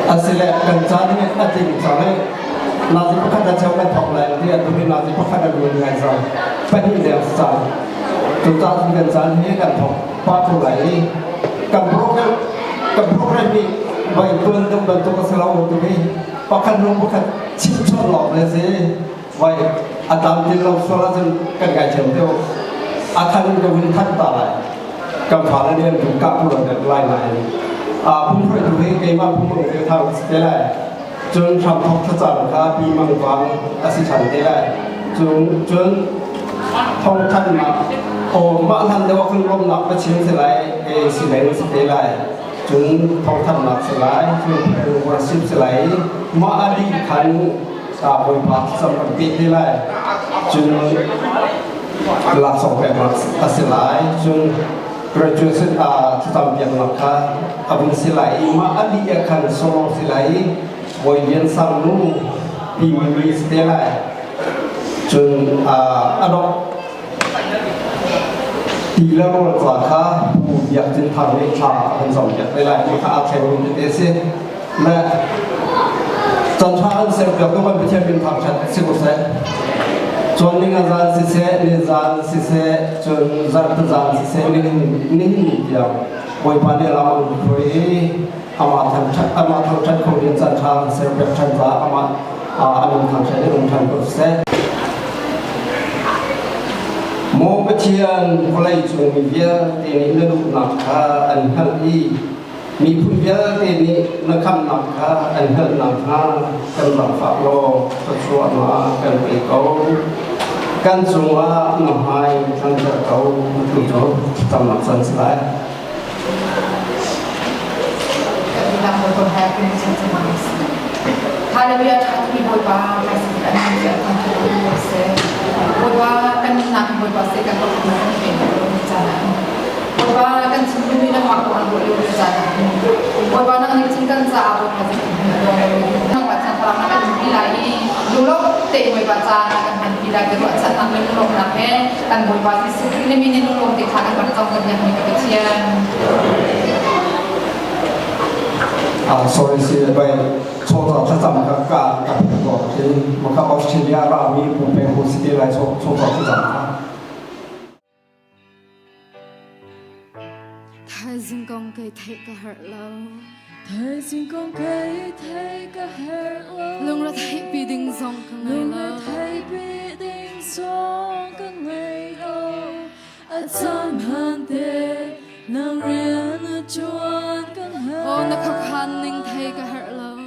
asile kan chani ating chani nazi pakada chawla thokla dia tu nazi pakada lu ngai sa pani de sa tu ta kan chani kan thok pa tu lai kan program ni bai tuan tu ban tu pasalaw tu ni pakan lu pakan chim chon lok le se bai adam din lo sola jen kan gai chen teo akan ke win than ta lai kan phala dia tu ka pu lo de lai laiพุ่งไปดูให้เกมว่าพุ่งลงเรือทางเท่าไรจนทำทอกจันทร์ครับปีมังกรอาศิชันเท่าไรจนทองท่านมาโอ้มาท่านเดียวขึ้นลมหนักประชิมเท่าไรสิเลนเท่าไรจนทองท่านหนักเท่าไรจนเป็นวันสิบเท่าไรมาอดีตขันบริบาลสมบัติเท่าไรจนหลักสองแบบหลักเท่าไรจนgraduation tetap yang langka abang silai ma adi akan solo silai boyan sangnu di stella jun adok tiga orang langka buat jin thang ni cha abang song yang lain maka akhir untuk desi na tanpa saya berdoa kepada Tuhan bin thang chat sekurang John ni ngazan sise John zan sise ni dia boy pani lama koi amat thang kau dia zan thang serba thang za amat alam thang saya ni thang kau se mau kecian mulai jung dia ini lelup nak an halมีผู้เยอะที่นี่นักคำนำค่ะอันเฮิร์นำค่ะกันหลังฝากโลกส่วนมากันไปเขากันสูงว่าหน่อไม้ทั้งจะเขาถูกโจมตำหนักสันสลายเราเป็นคนแพ้เป็นสิ่งที่มันถ้าเราอยากจะมีบทบาทในสิ่งที่เราอยากทำทุกอย่างเสร็จบทบาทกันหนักบทบาทเสร็จกันก็ทำให้เป็นคนจำBoy kan sebelum ini nak makan boleh berjalan. Boy nak ngicingkan sah boy pasti. Nak baca perang kan bilai. Dulu teh boy baca kan bilai tu baca nak dulu nak kan boy pasti sebelum ini dulu teh kan baca kerja ni kecian. Sorry sih boy. Coba kita macam kan jadi maka Australia rami bukan positif lah coba kita. Thời sinh con cây thấy cả hurt lâu Thời sinh con cây thấy cả hurt lâu Lung ra thấy bị đình dòng cả ngày lâu Lung ra thấy bị đình dòng cả ngày lâu Ở chân hàn tê Nàng riêng ở chuan cả ngày Ô nó khó khăn ninh thấy cả hurt lâu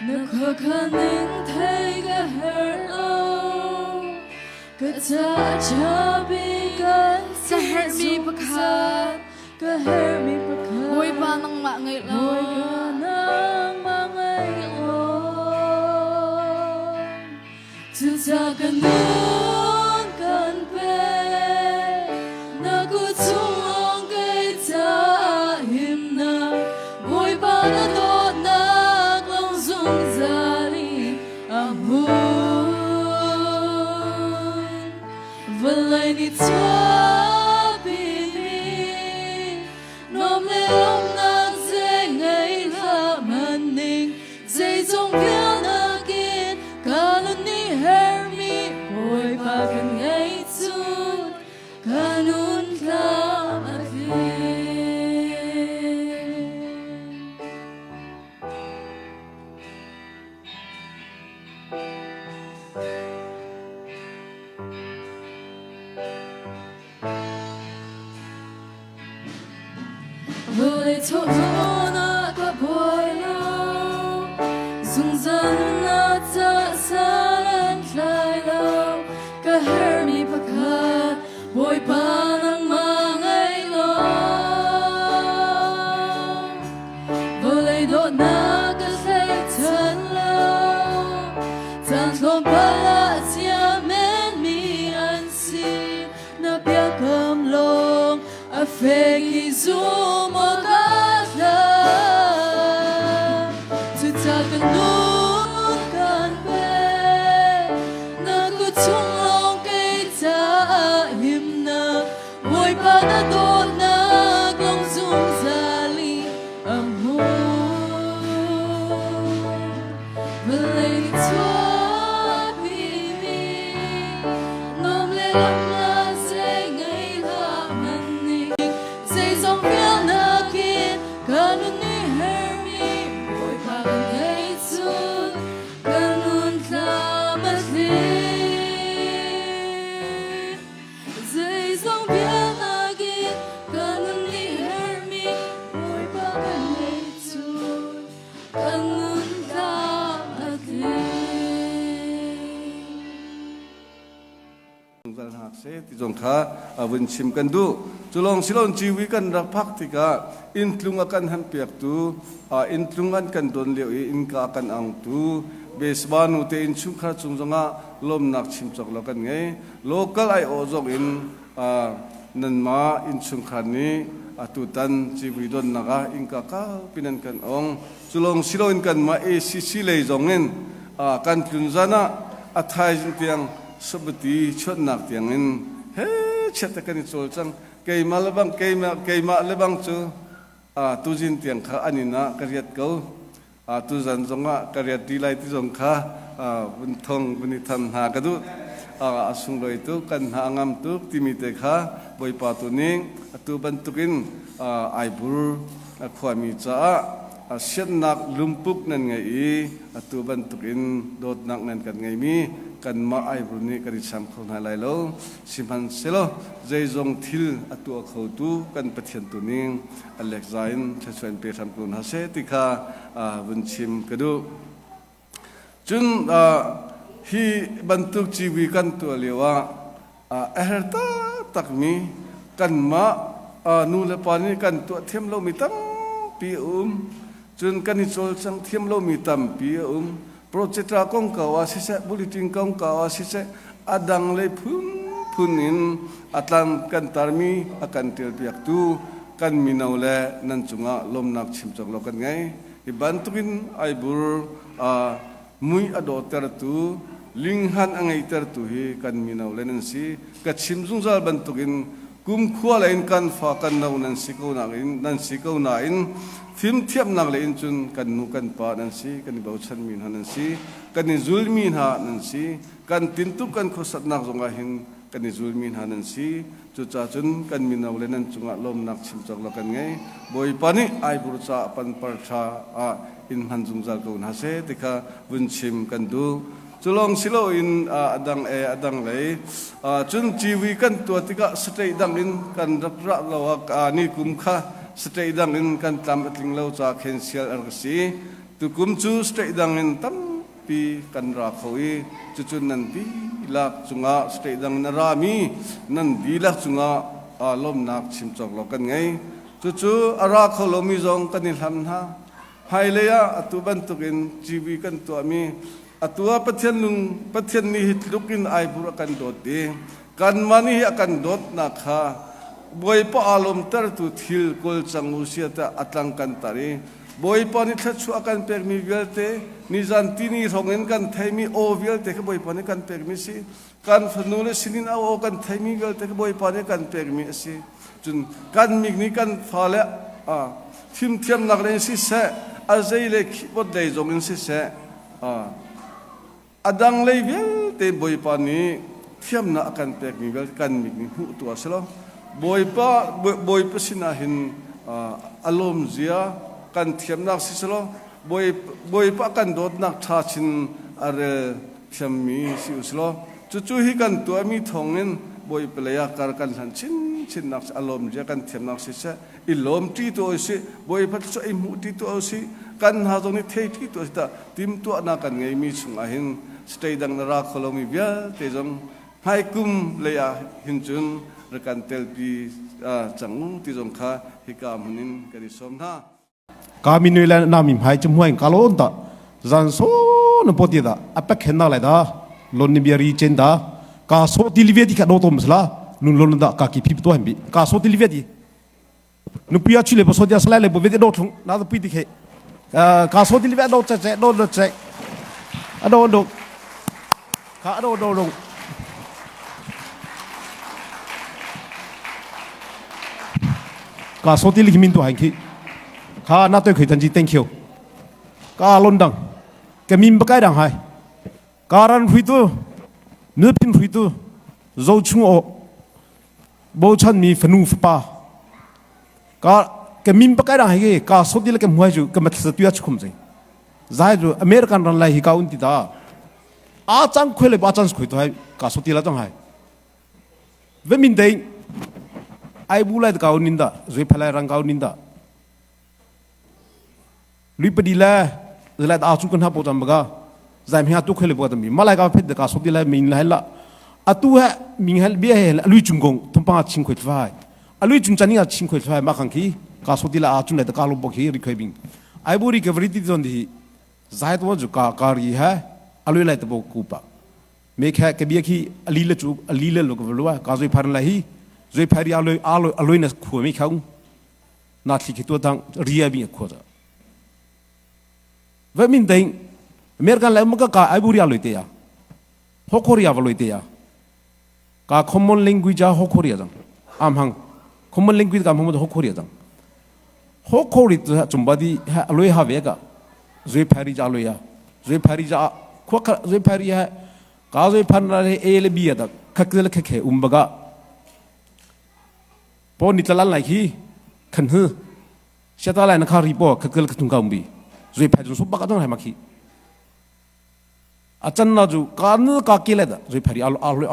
Nó khó khăn ninh thấy cả hurt lâu Cứ ta cho bị gần Sa hurt me because Ka hurt me because Boy pa nang mangay lo Boy ka nang mangay lo Til ta ka nun kan pe Na ku tung kay ta him na Boy pa na do nag long zung zali Amun Valay ni tua Boleh tolong nak boy lo, zungzan nak tak saran lai lo, kehermi pakat boy panang mangai lo, boleh dok nak kesehatan lo, tan lomba siamen mi ansi, nak biarkan long afeki zoom. Hãy subscribe jong kha avun chim kan du chulong silon chiwi kan rak phak tika in tlunga kan han piak tu in tlungan kan don leo in ka kan ang tu besbanu te in chung kha chung zonga lom nak chim chok lo kan ngai local ai o jong in nan ma in chung kha ni atutan chiwi don naga in ka pinan kan ong chulong silon kan ma acc le jongin kan tlunjana athai jin tiang sabati chot nak tiang in he chata kan chol chang keima lebang chu tujin tiang kha anina kariat ko tu zan zonga kariat dilai ti zong kha bunthong buni tham ha kadu asung loi tu kan ha ngam tu timite kha boipa tu ning tu bantukin aibur khwami cha siat nak lumpuk nan ngai atu bantukin dot nak nan kan ngai mi kan ma aibur ni kari sam khon ha lai lo simhan selo jai jong thil atu kho tu kan pathian tu ning alexain chachwen pe tham kun ha se tikha bun chim kadu chun hi bantuk chiwi kan tu lewa herta takmi kan ma nu le pani kan tu them lo mi tam pi chun kan ni chol chang them lo mi tam pi project ra kong ka wa si se bulletin kong ka wa si se adang le phunin atlam kan tarmi akan tel piak tu kan minau le nan chunga lom nak chim chok lo kan ngai ibantukin aibur mui ado ter tu linghan angai ter tu hi kan minau le nan si ka chim jung zal bantukin kum khua lain kan fa kan nau nan si ko na in phim thiam nak le in chun kan nu kan pa nan si kan bau chan min han nan si kan ni zul min ha nan si kan tin tu kan khosat nak zonga hin kan ni zul min ha nan si chu cha chun kan minau le nan chunga lom nak chim chok lo kan ngai boi pani ai bur cha pan par tha in han jung zal ko na se tika bun chim kan du chulong silo in adang le chun chiwi kan tu tika stay dang in kan ra lo ni kum kha stay dang in kan tam atling lo cha cancel arsi tu kum chu stay dang in tam pi kan ra khoi chu chun nan di lak chunga stay dang na ra mi nan di lak chunga lom nak chim chok lo kan ngai chu ara kholomi jong kan ni hlam ha haileya atu ban tukin chiwi kan tu ami atua pathian ni hitlukin ai bur kan dot de kan mani akan dot na kha boi pa alom tar tu thil kol changu siata atlang kan tari boi pa ni thatchu akan permi velte ni janti ni rongen kan thaimi o velte ke boi pa ni kan permi si kan fanule sinin a o kan thaimi velte ke boi pa ni kan permi si chun kan migni kan phale thim thiam nak len si se azai le bot dei jongin si se adang level te boi pa ni thiam na akan pek mi bel kan mi ni hu tu aslo boi pa sinahin alom zia kan thiam nak sislo boi pa kan dot nak tha chin are thiam mi si uslo chu hi kan tu mi thongin boi playa kar kan han chin nak alom zia kan thiam nak sisa ilom ti to si boi pa so i mu ti to si kan ha jong ni thei ti to ta tim to na kan ngai mi chung ahin stay dang na ra kholomi bia te jong hai kum leya hinchun rekan telpi changu ti jong kha hika munin kari somna kaminula namim hai chumhuai kalon ta zan so no poti da apa khenna lai da lon ni biari chen da ka so tilve di ka do tom sla nun lon da ka ki phip to hambi ka so tilve di nu pia chile bo so dia sla le bo ve do thung na da pi di khe ka so tilve do che do che do ka do ka so til himin to hanki ka na to khoi tan ji thank you ka lon dang ke min ba kai dang hai karan hui tu nu pin hui tu zo chung o bo chan mi fanu fa ka ke min ba kai dang hai ka so til ke muai ju ke mat sa tu ya chum jai zai ju american ran lai hi ka un ti da a chang khoi le ba chang khoi to hai ka so til la dang hai ve min dei ai bu lai ka un ninda zui phalai rang ka un ninda lui padila la da chu kan ha po jam ga zai mi ha tu khoi le bo tam mi malai ka phet ka so til la min lai la อะตัวมิงเฮลเบียเฮลลุยจุงกงทุ่มปังชิงขวดไฟลุยจุงจันนี่ชิงขวดไฟมาขังคีกาสุดีละอาจุนเลยตะการลบคีรีเคยบิงไอ้บุรีเกวริติจนที่ใจตัวจุกาการีฮะลุยเลยตะบกูปะเมฆแค่เบียคีลีเลจูลีเลลูกวัวกาจุยพันละฮีจุยพันลุยนัสขวไม่เขานาทีคิดตัวทางเรียบิงขวดเวมินเด้งอเมริกันแล้วมันก็กาไอ้บุรีลุยเตียฮอกโคเรียวลุยเตียกา common language ฮอกโคเรียจังอามหัง common language กาพม่าฮอกโคเรียจังฮอกโคเรียจุ่มบัดดี้ลุยฮาเวกะจุยพาริจาลุยอะจุยพาริจาขวากจุยพาริฮะกาจุยพันอะไรเอเลบีอะตักขักเดลขักเหบกะพอนิตลันไหลคีขันหื้อเชตาไหลนักขารีปอขักเดลขัตุงกาอุมบีจุยพาริจุสุบกะต้องให้มาคีอาจารย์น่าจูการนึกกากิเลดจุยพาริอา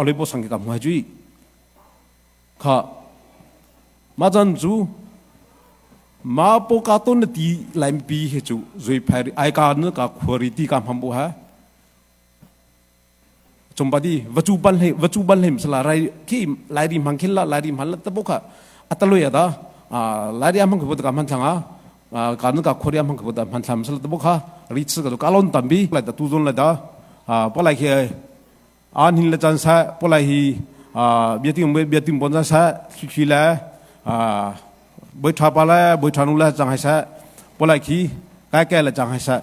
ลุยปอสังเกตกับหัวจุยข้ามาจันจูมาปกตินตีไลม์ปีเหจูจุยพาริไอการนึกกาขวริตีกามฮัมบูฮะจมบัดีวัจูบันเลมสลายที่ลายริมหังคิลละลายริมหันละตะบุกะอัตลุยอะดาลายริมหังขบวนการมันช่างการนึกกาขวริมหังขบวนการมันช่างสลตะบุกะริชก็ตัวกาลอนตัมบีลายตะตูซอนลายดาพอลายเฮอันหินละจันทร์พอลายฮีเบียติมบนจันทร์สุดๆละบอยทาปาละบอยทานุละจังไห้ซะพอลายคีแก่ละจังไห้ซะ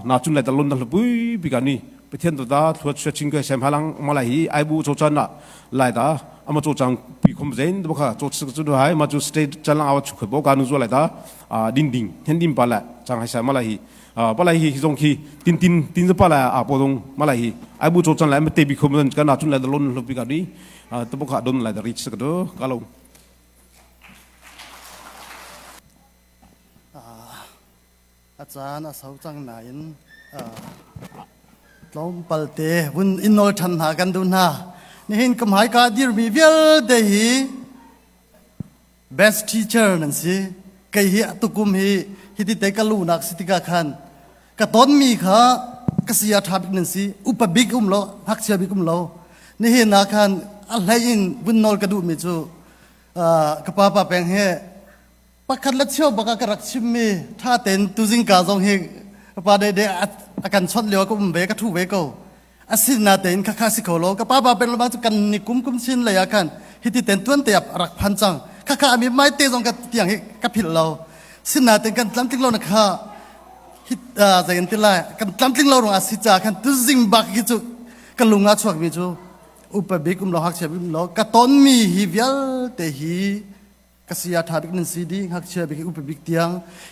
น่าจุนละตะลุนตะลุบุยบิกานีไปเที่ยงตัวดาทัวร์ชิงเกอร์เซมฮาลังมาลายฮีไอบูโจจันละลายดาอามาโจจังปีคมเซนตัวข้าโจสึกจุดหายมาโจสเตจจันลังเอาชุกบอกการนุจลายดาดินเห็นดินปาละจังไห้ซะมาลายฮีปลายฮีฮิจงคีตินจะปลายปดงมาลายฮีไอบูโจจันละไม่เตบิคมกันน่าจุนละตะลุนลุบิกานีตัวข้าโดนละริชก็ดูกาลงอาจารย์อาสาวจังนายนลมปัลเตวุนอินโนทันหากันดูนะนี่เห็นกำหายกาดิรมีเวลเดฮี best teacher นั่นสิไกฮีตุกุมฮีฮิติเตกลูนักสิติกาขันกะต้นมีข้ากษียาทับนั่นสิอุปบิกุมโลฮักเชียบิกุมโลนี่เห็นนักขันอะไรอินวุนนอลกระดูมิจูกะป้าป้าแปงเฮปักขัดละเชี่ยวบักกระรักชิมมีถ้าเต็นตุจิงกาจงเฮปาเดอาการชดเลี้ยวก็เบกทูเวโกอาศินาเต็นข้าสิโคโลกับป้าเป็นระบาดกันนิกุมชินเลยอาการฮิติเต็นต้นเตียบรักพันจังข้ามีไม้เตะจงกับเตียงกับผิดเราสินาเต็นกันตั้มติ้งเรานะข้าฮิตใจกันติลายกันตั้มติ้งเราลงอาศิจากกันตุจิงบักฮิจูกันลุงอาชวกมิจูอุปบิกุมเราฮักเชบิมเรากะต้นมีฮิเวลเตฮีกษียาทาบิกนันซีดีฮักเชื่อบิกอุปบิกเตียง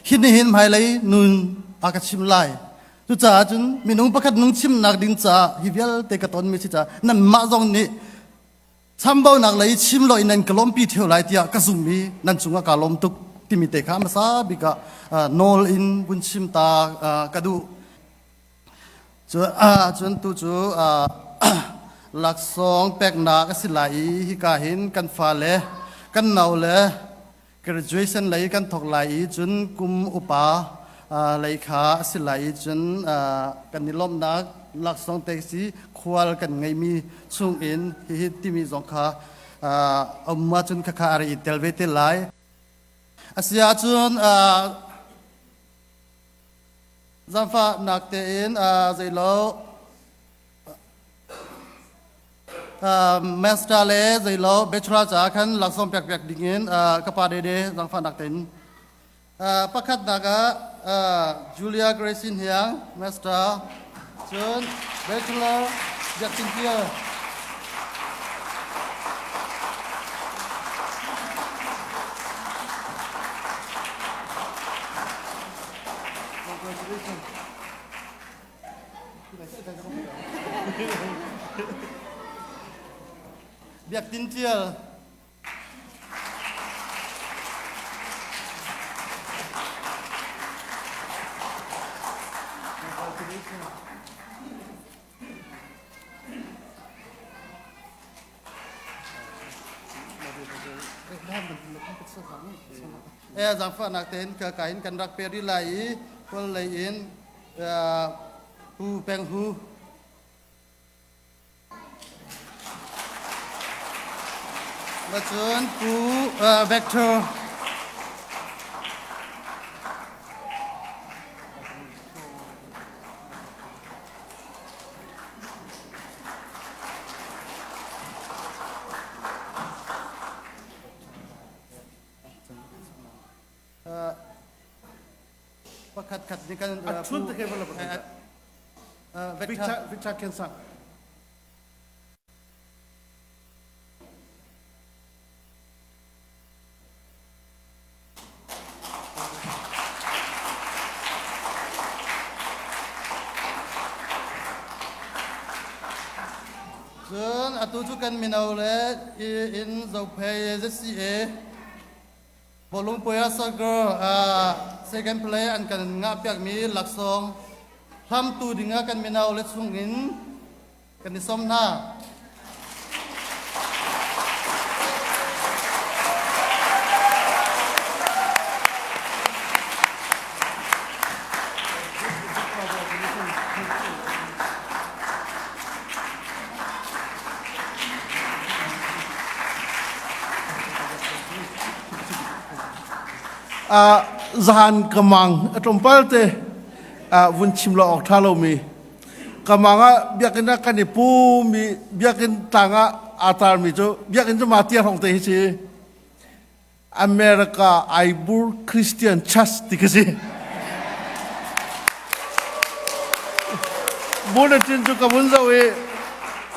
หินหินภายไหลนุนอากาศชิมไลจุจ่าจุนมีนุ่งประคัดนุ่งชิมนักดินจ่าฮิเวลเตกตอนมีสิจ่านั่นมาจงนี่ช้ำเบานักไหลชิมลอยนั่นกลมปีเที่ยวไหลเตียกระสุมีนั่นจุงกาลมตุกที่มีเตะขามาซาบิกะโนลอินบุญชิมตากระดูจนตุจูหลักสองแปกนากสิไหลฮิกาหินกันฟ้าเลกันเนาเลย graduation ไหลกันถกไหลจนกุมอุปาไหลขาสิไหลจนกันนิลมนักหลักสองเตสีควาลกันไงมีช่วงอินฮิตที่มีสองขาเอามาจนข้าอะไรเตลเวเตไหลอาศัยจนจำฟ้านักเตอินใจโลmaster เลยใจเราเบชราจากขันหลักสมเปียกดิ่งกับปาเดเดจังฟันนักเต้นประคัดนักจูเลียเกรซินเฮียง master จนเบชราจากสินเทียเบียกตินเจียลจังฟ้านักเต้นกับการกันรักเปรีไหลคนไหลอินหูแปงหู và chun pu vector khát ni kan Chun te ke bala vector Victor Kensan. chun atu chu kan minau le in zo phe zca bolung poya soccer second play an kan nga pyak mi laksong tham tu dinga kan minau le chungin kan ni som na zahan kamang atompalte vun chimlo ok thalo mi kamanga biakina kanipu mi biakin tanga atar mi jo biakin jo matia hong te hi America Aibur Christian Church tikasi bulletin jo kabun zawe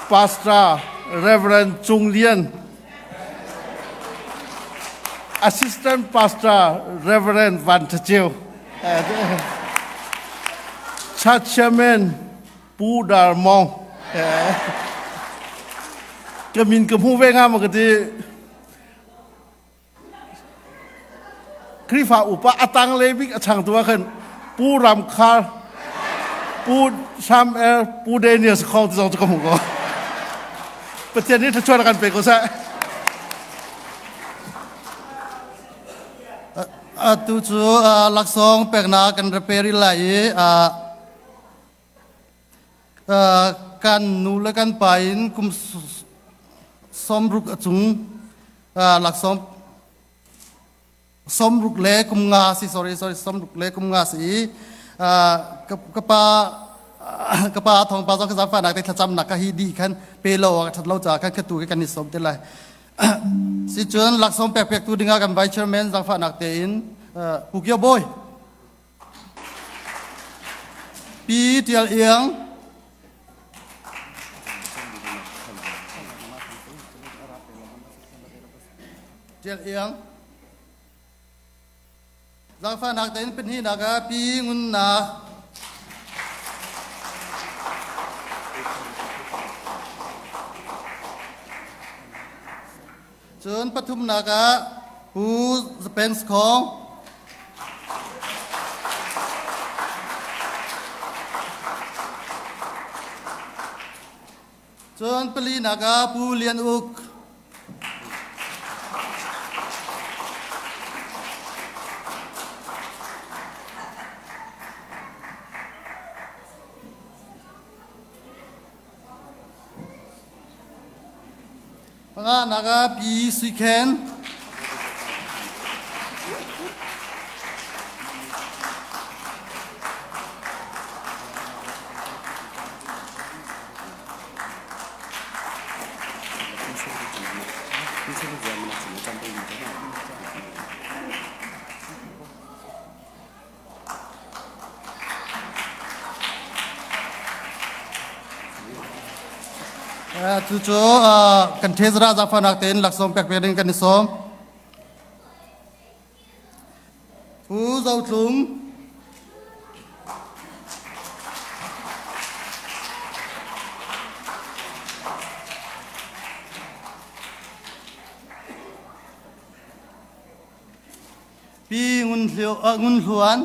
Pastor Reverend Chung Lian Assistant Pastor Reverend Van Tacheu, Church Chairman Pu Dar Mong, Kemin Kemu Venga Magati, Krifa Upa Atang Lebik Atang Tuakan, Pu Ram Kar, Pu Sam Pu Daniels Kau Tizong Tukamugo. Petian ini tercuarakan pekosa. tu chu laksong pekna kan reperi lai kan nu le kan pain kum somruk achung laksong somruk le kum nga si sorry somruk le kum nga si kapa thong pa ka fa nak te thacham nak ka hi di khan pelo ka thatlo cha ka khatu ka ni som te lai si chun laksong pek tu dinga kan vice chairman jang fa nak te in pukyo boy pi tial yang jang fa nak te in pen hi nak ka pi ngun na chun pathum naga pu spence khong chun pali naga pu lian uk nga naga pi suiken tu cho kan thezra za fanak ten laksom pek peding kan som pu zau tlung pi ngun hluan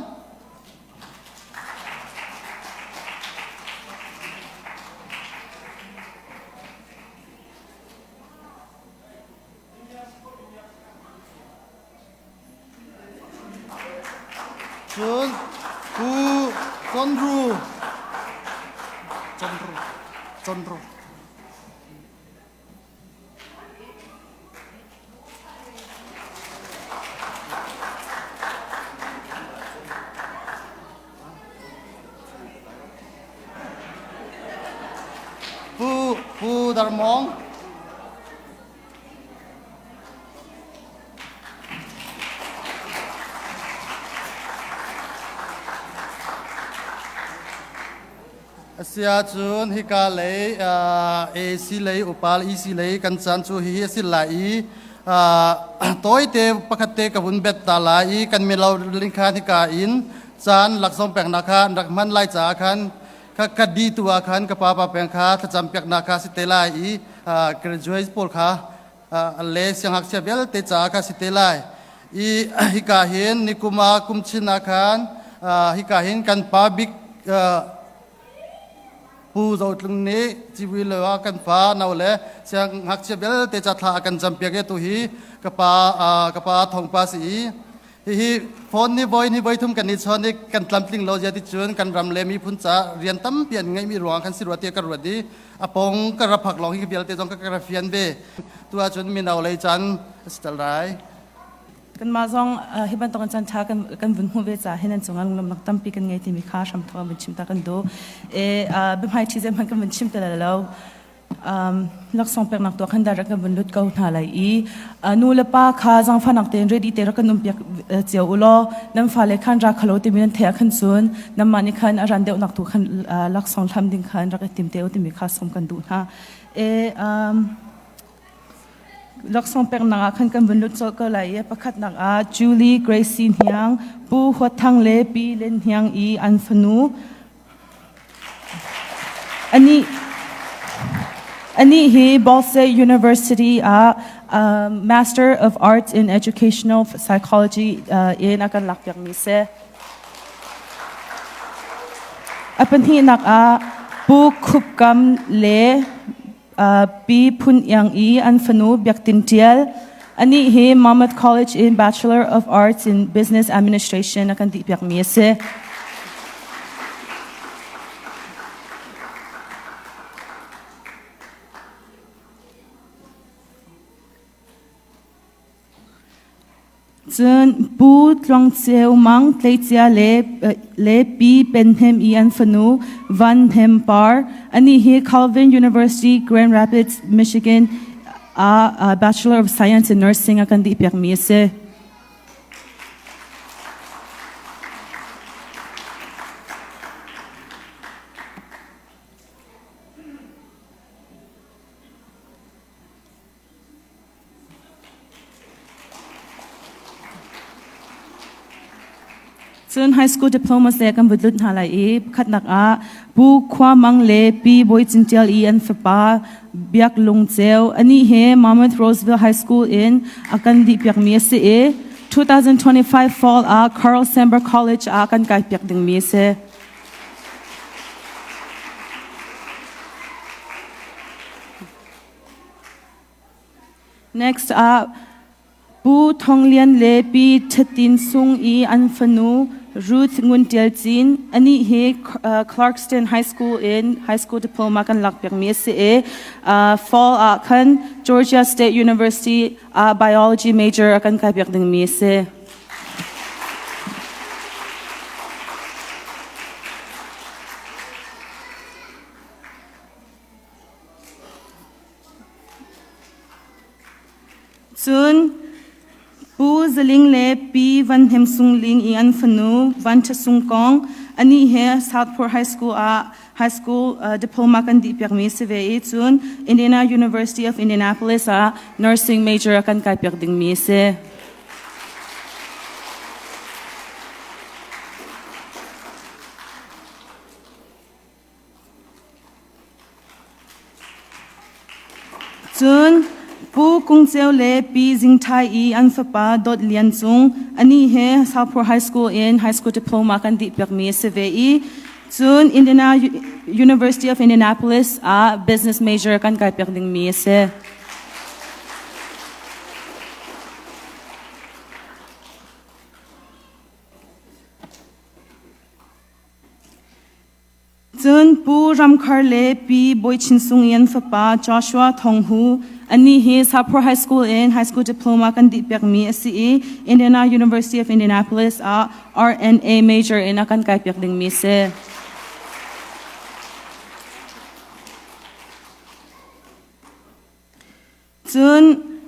chun pu chondru pu dar mong Asia chun hi ka lei a si lei upal i si lei kan chan chu hi si lai toy te pakate ka bun bet ta lai kan me lo ling khan hi ka in chan lak som pek na khan rak man lai cha khan ka di tua khan ka pa pek kha tha cham pek na kha si te lai graduate por kha le siang hak se bel te cha kha si te lai hi ka hin nikuma kum china khan hi ka hin kan public pu zo tlung ne chi wi le wa kan pa nau le siang hak che bel te cha tha kan jam pek e tu hi ka pa thong pa si hi phone ni boy thum kan ni chon ni kan tlamtling lo ja ti chun kan ram le mi phun cha rian tam pian ngai mi ruang kan sirwa te ka ru di apong ka ra phak long hi bel te jong ka ra fian be tua chun mi nau le chan stal rai kan ma zong hiban to kan chan tha kan vun hu ve cha henan chunga lum nak tam pi kan ngai ti mi kha sham tho bin chim ta kan do be mai thi zem kan bin chim ta la lo lak song pek nak to kan dar kan bin lut ko tha lai nu la pa kha jang fa nak ten ready te ra kan num pek cheu ulo nam fa le khan ra khalo ti min the khan sun nam mani khan aran de nak tu khan lak song tham ding khan ra tim te ti mi kha som kan du ha lak song pek na khan kan bun lut so ko lai pakhat nak Julie Gracie Hiang pu hwa thang le pi len hiang an phanu ani hi Bolse University Master of Arts in Educational Psychology in akan lak pek mi se apan hi nak pu khup kam le pi phun yang an phanu byak tin tial ani hi Monmouth College in Bachelor of Arts in Business Administration akan di byak mi se chun pu tlong cheu mang tleichia le pi penhem an phanu van hem par ani hi Calvin University Grand Rapids Michigan Bachelor of Science in Nursing akan di pek mi se chun high school diploma se kan budlut halai khat nak pu khwa mang le pi boy chintial an fpa biak lung cheu ani he Monmouth Roseville High School in akan di pek mi se 2025 fall Carl Sandburg College akan kai pek ding mi se next pu thonglian le pi thatin sung an phanu Ruth Nguntial Chin ani he Clarkston High School in high school diploma kan lak pek mi se fall kan Georgia State University biology major akan kai pek ding mi se soon pu zaling le pi van hem sung ling an phanu van cha sung kong ani he Southport High School diploma kan di pek mi se ve chun Indiana University of Indianapolis nursing major kan kai pek ding mi se chun pu kung cheu le pi jing thai an fapa dot lian chung ani he Southport High School in high school diploma kan di pek mi se ve chun Indiana University of Indianapolis business major kan kai pek ding mi se chun pu ramkhar le pi boy chin sung yan fapa Joshua Thonghu ani he Southport High School in high school diploma kan di pek mi se Indiana University of Indianapolis RNA major in akan kai pek ding mi se Soon,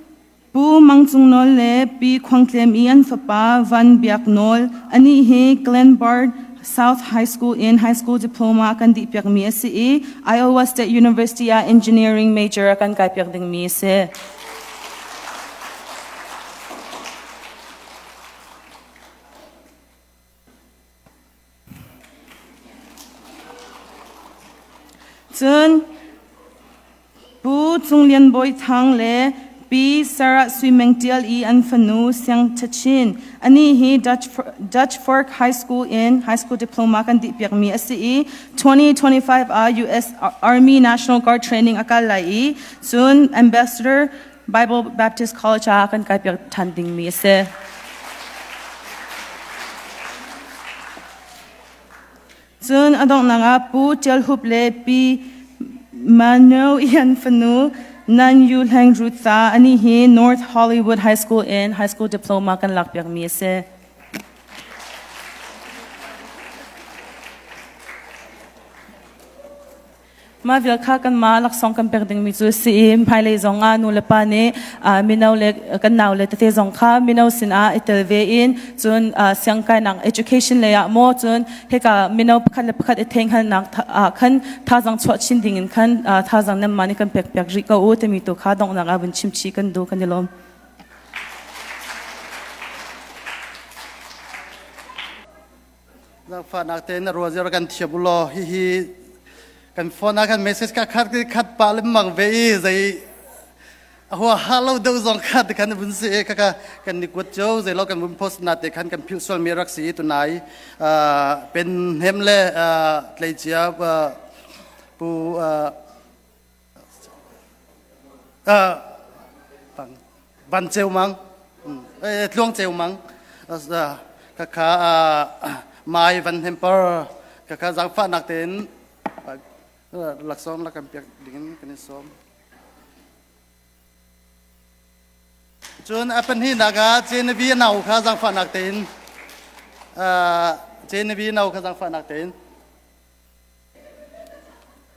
Pu Mangzung Nol le Pi Kwangklem Ian Fapa Van Biak Nol, Ani He Glenbard South High School in High School Diploma kan di piak mi SE, Iowa State University Engineering Major kan kai piak ding mi se. Soon, Pu Chung Lian Boy Tang le Pi Sarah Swimming DLE and Fanu Siang Tachin. Ani he Dutch Fork High School in High School Diploma kan di piak mi SE 2025 US Army National Guard Training akalai. Soon Ambassador Bible Baptist College kan kai piak tanding mi se. Soon adong nanga Pu Tel Hup le Pi Mano Ian Fanu Nan Yu Lang Rutha Ani he North Hollywood High School in High School Diploma kan lakpiak mi se. Ma vil kha kan ma lak song kan perding mi chu si phai le zonga nu le pa ne minau le kan naw le te zong kha minau sin a itel ve in chun siang kai nang education le ya mo chun he ka minau pakhat le pakhat etheng han nang khan tha jang chwa chin ding in khan tha jang nam mani kan pek pek ri ka o te mi to kha dong nang a bun chim chi kan do kan lom. Nak fa nak te na rozer kan thiabulo hi kan phone kan message ka khat pa le mang ve zai ahwa hello do zong khat kan bun se ka kan ni kwat jo zai lo kan bun post na te kan pil sol mi rak si tu nai pen hem le tlei chia pu ban cheu mang tlong cheu mang ka kha mai van hemper ka kha jang fa nak ten lạc xóm là cầm piak đỉnh cái xóm chun apan hi naga chen vi nau kha jang fa nak ten chen vi nau kha jang fa nak ten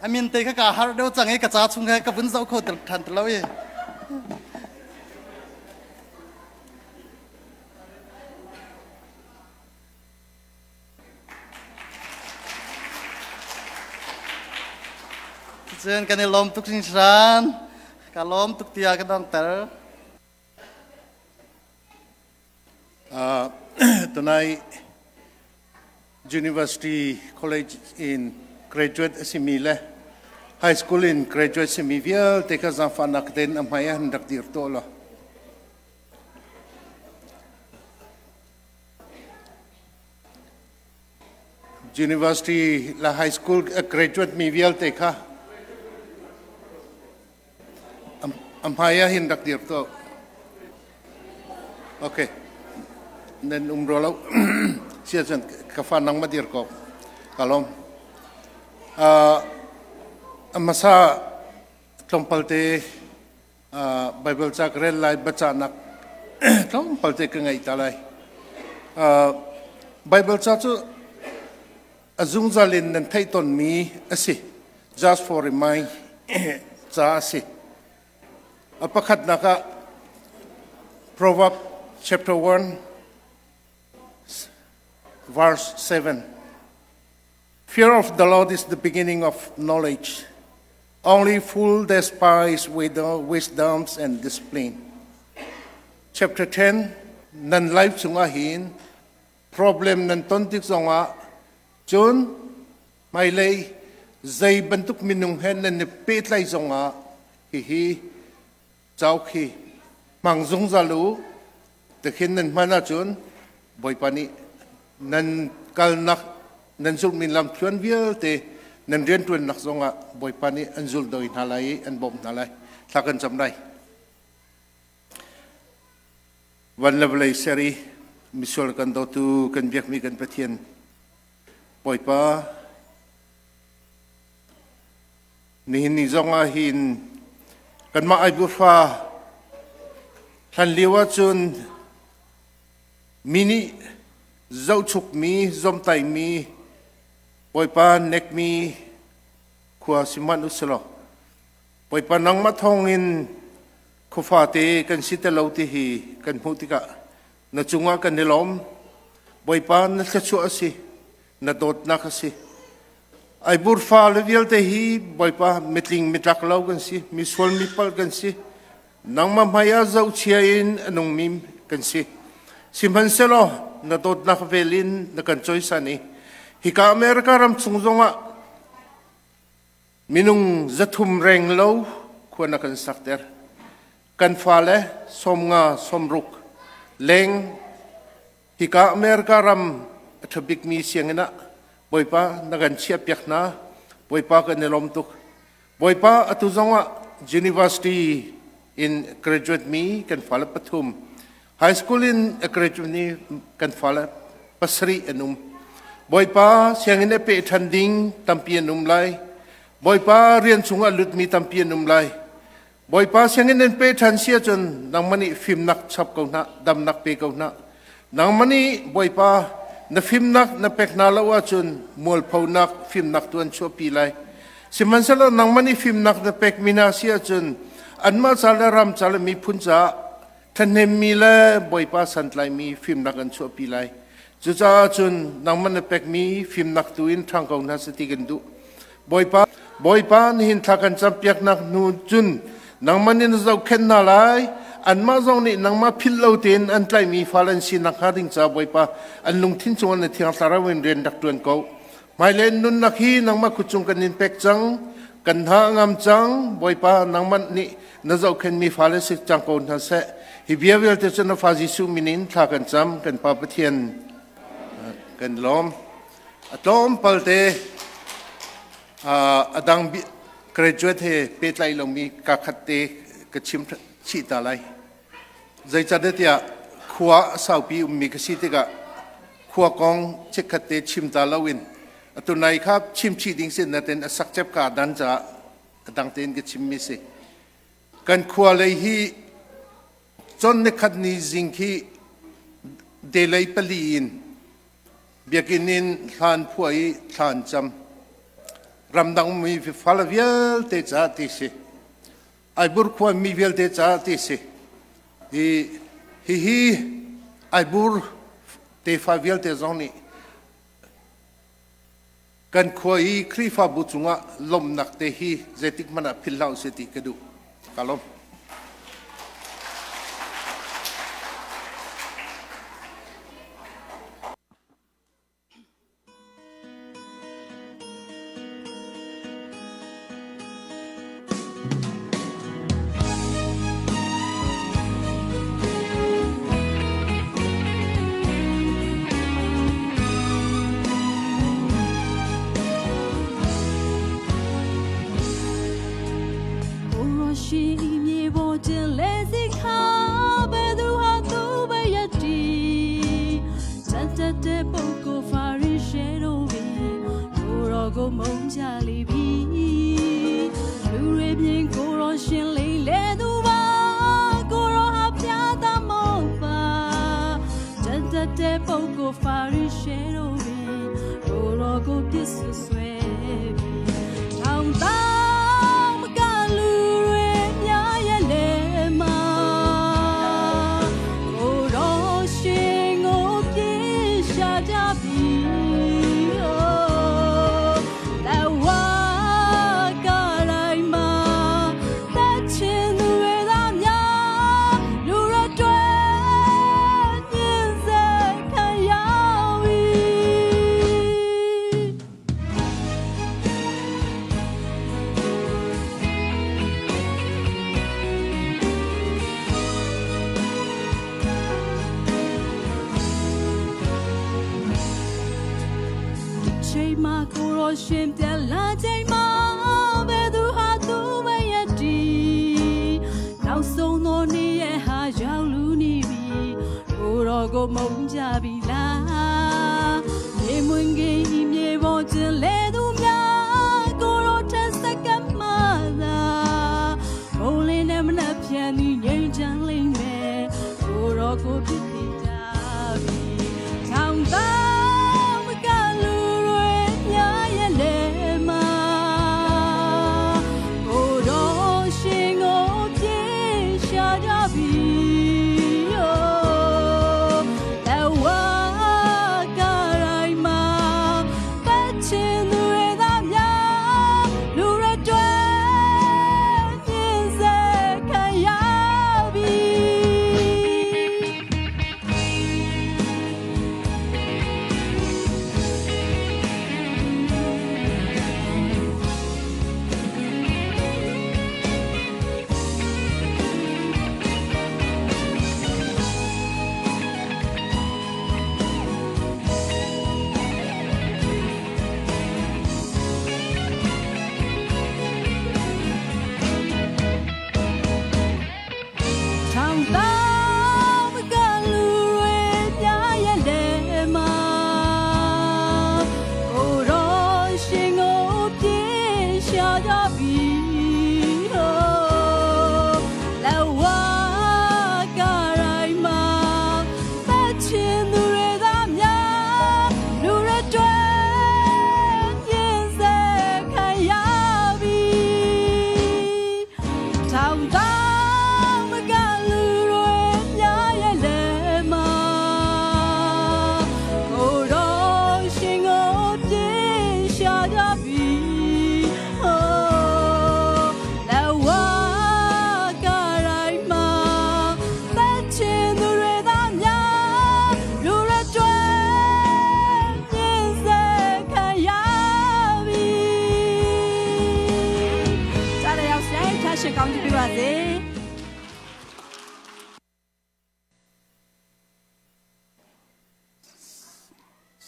amin te kha ka har deu chang ei ka cha chung ka bun zau kho than lo ye Chen kan lom tuk sin san ka lom tuk tia ka dong ter tonight University College in graduate simile high school in graduate simivial te ka za fa nak den amaya ndak dir to lo University la high school graduate mivial te ka Ampaya hindak dir to. Okay. Then umrolau siasan kafan nang madir ko. Kalom. Masa tompalte Bible chak rel lai baca nak tompalte ke ngai talai. Bible chak tu azung zalin nan thaiton mi asi just for remind cha asi. Apakat naka Proverbs chapter 1 verse 7. Fear of the Lord is the beginning of knowledge. Only fool despise wisdom and discipline. Chapter 10 nan life sunga hin problem nan tontik zonga chun mai lei zai bantuk minung hen nan pet lai zonga hi Chau khi mang zung zalu te khin nan mana chun boy pani nan kal nak nan zul min lam thuan vial te nan rian tuan nak zonga boy pani an zul doi nalai an bom nalai thakan chamnai wan levelai seri misol kan do tu kan biak mi kan pathian boy pa ni zonga hin kan ma ai bufa than liwa chun mini zau chuk mi zom tai mi poipa nek mi khua siman uslo poipa nang ma thong in Kufate kan sita lautihi kan mutika na chunga kan nilom boipan na tsuasi na dot na kasi ay burfa level te hi boipa mitling mitraklaw kan si miswal mipal kan si nang mamaya zau chiain anong mim kan si manselo na dot na kavelin na kan choice ani hika Amerika ram chungzonga minung zathum reng low kuana kan sakter kan fale somnga somruk leng hika Amerika ram thabik mi siangena boipa nagan chiapiak na boipa kan nelom tuk boipa atuzonga university in graduate mi kan fale pathum high school in graduate ni kan fale pasri enum boipa siangene pe thanding tampi enum lai boipa rian chunga lut mi tampi enum lai boipa siangin pe than sia chun nang mani film nak chap ko na dam nak pe ko na nang mani boipa na film nak na pek na lawa chun mol phau nak film nak tuan cho pi lai simansala nang mani film nak na pek mina sia chun anma chala ram chala mi phuncha thanem mi la boipa santlai mi film nak an cho pi lai chucha chun nang man na pek mi film nak tuin thang ko na sati kan du boipa ni hin thakan champiak nak nu chun nang manin zau khen na lai an ma zong ni nang ma phil lo tin an tlai mi falan si nak hading cha boipa an lung thin chuan na thiang tlara wen ren dak tuan ko mai len nun nak hi nang ma kuchung kan in pek chang kan ha ngam chang boipa nang man ni na zau khen mi fale sik chang ko na se hi biavel te chana fa ji su minin tha kan cham kan pa pathian kan lom atom palte adang graduate he petlai lomi ka khatte ka chim chi ta lai zai cha de tia khuwa sau pi ummi ka si te ga khuwa kong che khatte chim ta lawin atu nai khap chim chi ding sin na ten asak chep ka dan cha dang ten ke chim mi se kan khuwa lei hi chon ne khat ni jing khi de lei palin biakinin than phuai than cham ramdang mi falavial te cha ti se ai bur khwa mi vel te cha ti se hi ai bur te favial te zoni kan khoi khrifa bu chunga lom nak te hi zetik mana philau se ti kedu kalom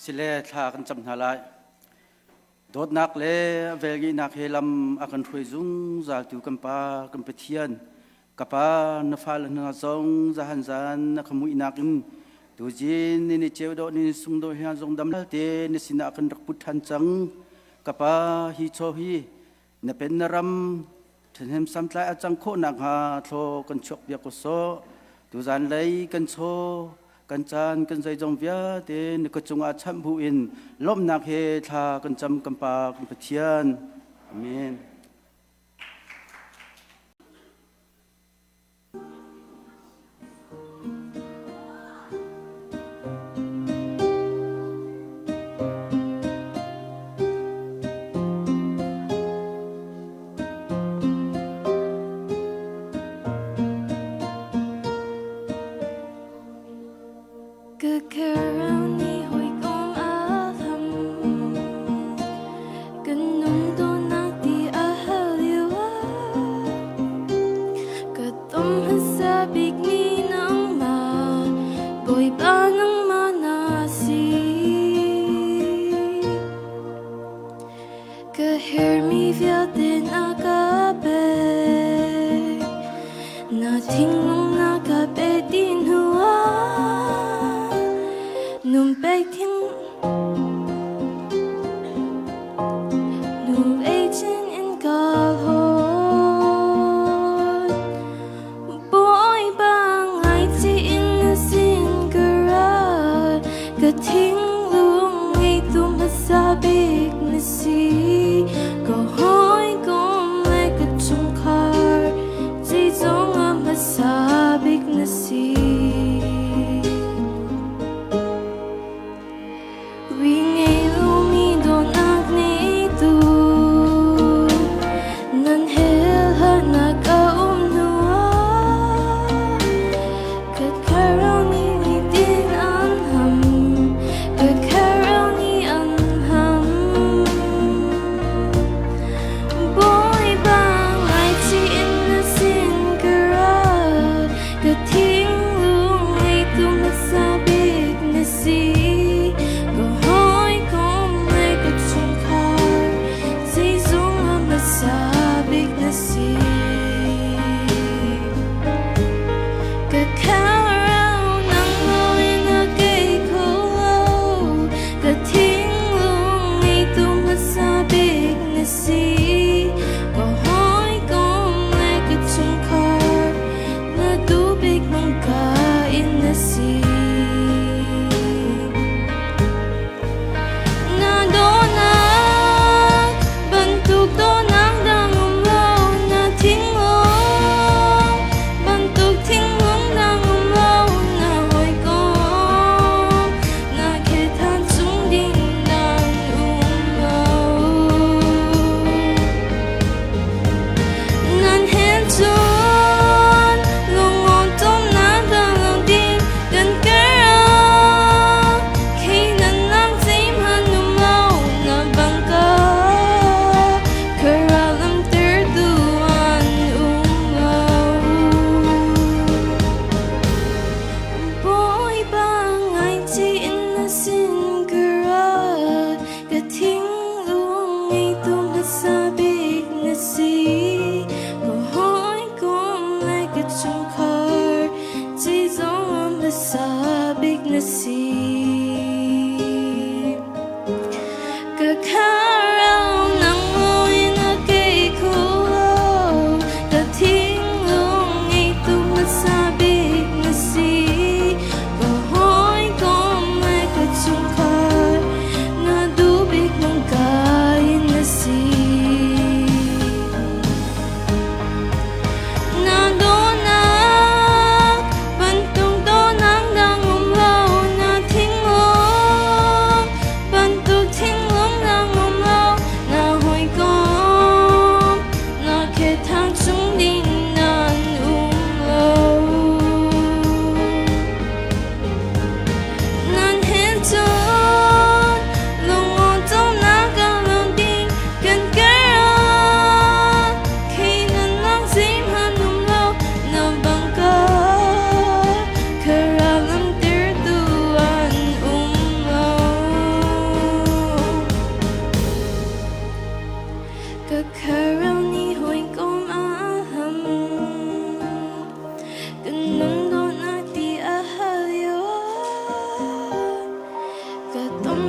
สิเลทากันจำนาลายโดดนักเลเวลีนักเฮลัมอากันถวยจุงจากตูกันปากันเปเทียนกับปานฟ้าลนาซงจะหันจันนักมุยนักอินดูจีนนี่เจ้าโดนี่สุงโดเฮียจงดำเตนี่สินักกันรักพุทธันจังกับปาฮิโชฮีนี่เป็นนรำถึงเห็นสัมตายจังโคนักฮาโทกันชกเบียกุโซดูจันเลยกันโชกันจานกันใจจงเวียเตนก็จงอาชัมผู้อินล้มนักเฮทากันจำกันปากันเปเทียนอาเมนก็แค่เรานี่หอยกองอาทำกันนุ่มตัวนักที่อาหาริวะก็ต้องหัสบิกนี่นังมาบอยบ้านังมานาซีก็เฮร์มีเวียเดนอากาเบนาทิ้งลงนากาเบดินหัวนุ่มไปทิ้งนุ่มไปทิ้งอินกาลโฮบอยบางไอที่อินสินกระก็ทิ้งลุงให้ตุ้มภาษาบิกนสีก็หอยก็ไม่ก็จงคาร์ที่จงอ่านภาษาบิกนสีวิ่งไงลูมีโดนนักนี้ตูนั่นเฮลหันนักอุ้มหัวก็แค่เรานี่ดินอันหำ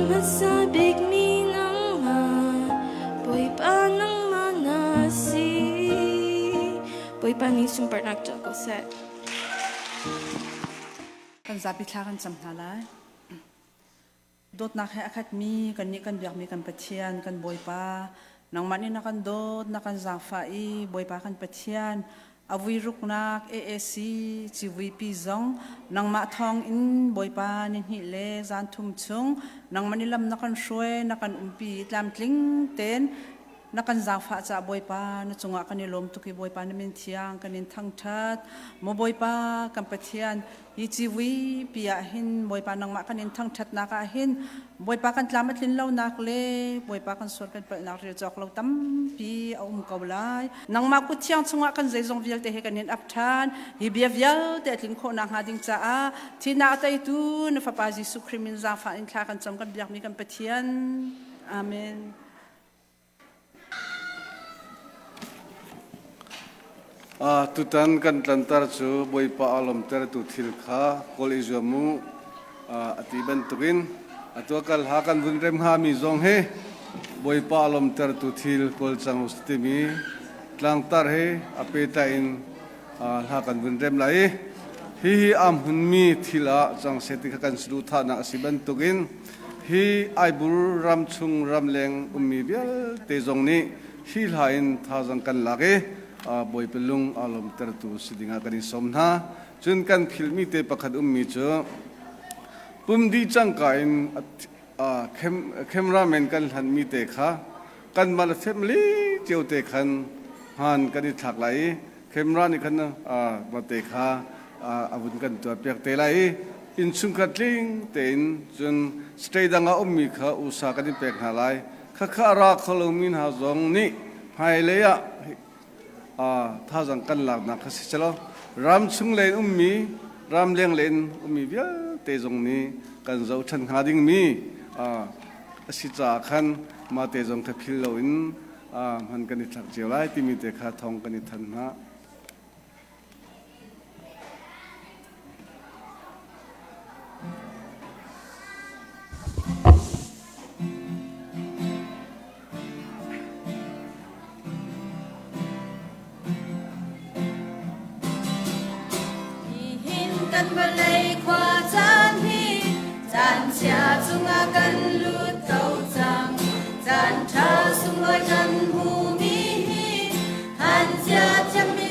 masabik ni nang ma boy pa nang manasi boy pa ni super nak ko set kan zapi thlakan chamhala dot nak he akhat mi kan ni kan biak mi kan pathian kan boy pa nang mani na kan dot na kan zafa i boy pa kan pathian avui ruknak AAC CVP zong nang ma thong in boy pa ni hi le zan thum chung nang manilam na kan shwe na kan umpi tlam tling ten na kan zafa cha boy pa na chunga kan lom tu ki boy pa na min thiang kan in thang that mo boy pa kan pathian hi CVP pia hin boy pa nang ma kan in thang that na ka hin boy pa kan tlamat lin lo nak le boy pa kan sor kan pa nak ri chok lo tam pi ko lai nang ma ku thiang chunga kan zai zong vial te he kan in ap than hi bia vial te tling kho na ha ding cha a thina tai tu na fa pa Jesu krimin za fa in thla kan cham kan biak mi kan pathian amen tutan kan tlantar chu boy pa alom ter tu thil kha kolejamu ati ban tukin atwa kal hakan bun rem ha mi zong he boy pa alom ter tu thil kol chang ustimi tlantar he apeta in hakan bun rem lai hi am hun mi thila chang seti kan slu tha na siban tukin hi aibur ram chung ram leng ummi bial te zong ni hi lain tha jang kan lage boy pelung alom tertu sidinga kani somna chun kan filmi te pakhat ummi cho pumdi changkain cameraman kan han mi te kha kan mal family cheute khan han kani thak lai camera ni khan ma te kha abun kan to pek te lai in chung khatling ten chun stay danga ummi kha usa kani pek na lai kha kha ra kholomin ha zong ni hai le ya tha jang kan lak na khasi chalo ram chung len ummi ram leng len ummi bia te jong ni kan zo than hading mi asi cha khan ma te jong tha phil lo in man kan ni thak jelai ti mi te kha thong kan ni than na kan balai kwa chan hi chan chia chunga kan lut kau chang chan tha sung loi kan hu mi hi han chia cham mi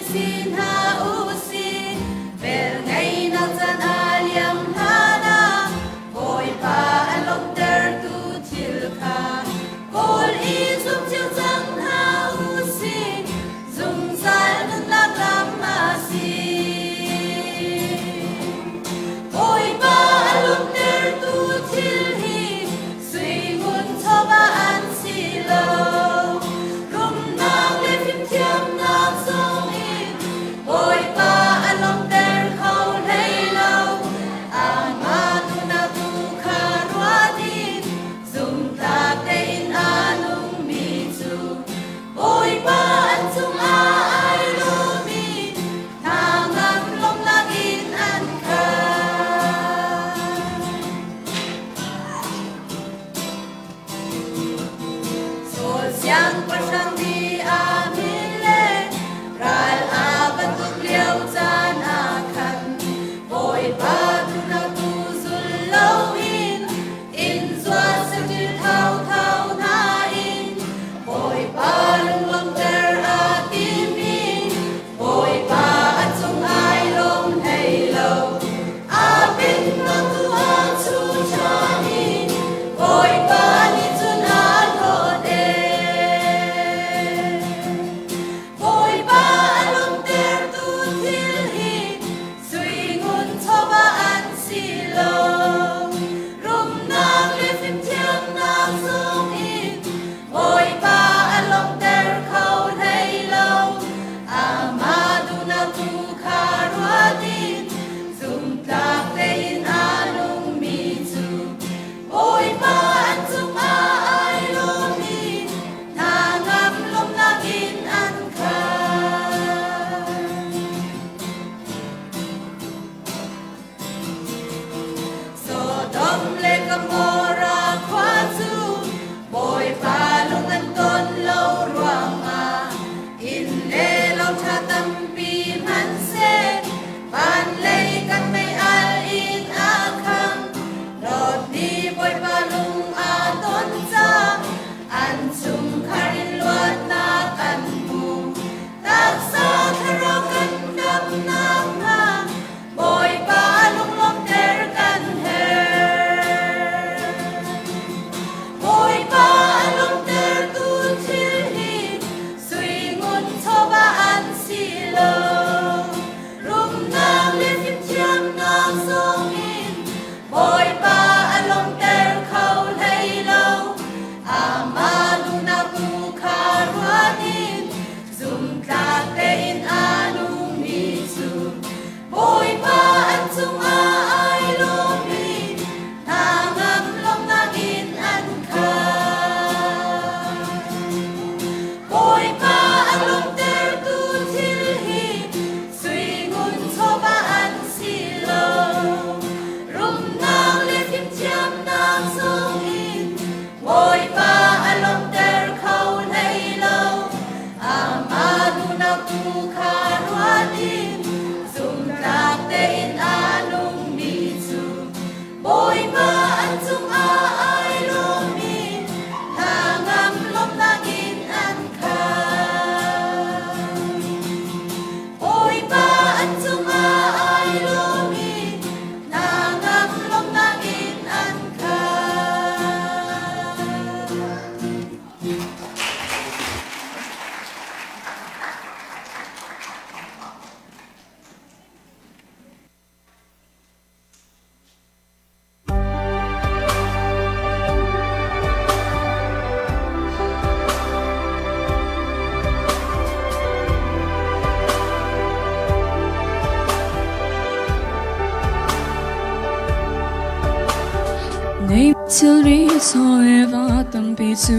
你till ri soi va tan pi chu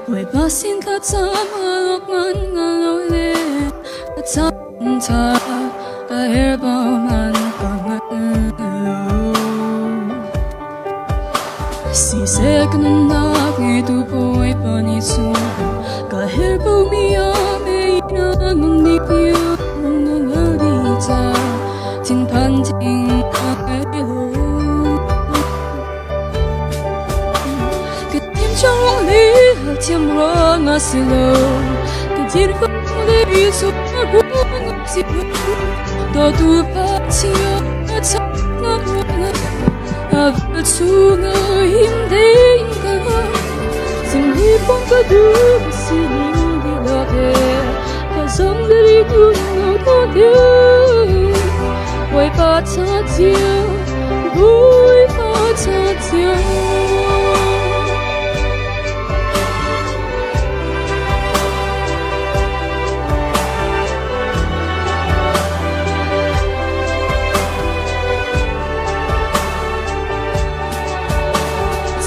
Hoi ba sin ka cha ma lok man nga lo le Ka cha ta a her ba man ka ngan lo Si se kan na ke tu poi pa ni chu Ka her ba mi a me na ngun ni pi na nga di cha Tin pan ting a lo Trong lý hợp chiếm rõ ngã xì lô Cái thiên pháp lý giúp ngã bố ngã xì lô Đó tù bác chiều ngã chắc ngã bố ngã À vật chú ngã hiếm thế ngã Dừng đi phong cả đủ Cái xì nhìn đi lạc hệ Cả dòng đi cùng ngã có điều Quay bà cha chiều Vui bà cha chiều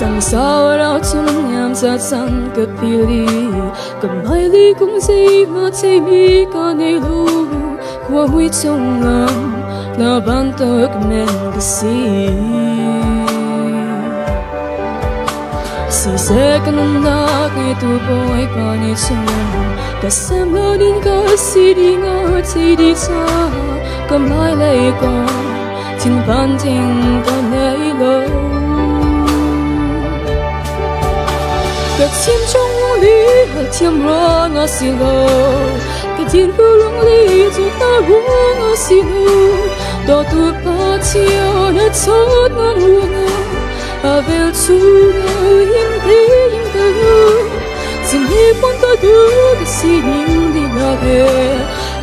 Chẳng sao đâu chung nhằm ra sang cái pili Cầm hai ly cũng gì mà chỉ mi cả này lu Qua mũi trong ngầm là ban tơ cái men cái gì Si sẽ cái nông đá cái tu bôi cả này chung Cả xem lo đến cả si đi ngỡ chỉ đi xa Cầm hai lấy con Tin ban tình cả này lâu Cả chim trong lý hợp chiếm rõ ngã xì lô Cả thiên phụ lông lý dù ta buông ngã xì lô Đó tù bà chiều nó chốt ngã hùa ngã À vèo chú ngã hiếm thế hiếm ta ngư Dừng hi phong ta đủ cái xì nhìn đi lạc hệ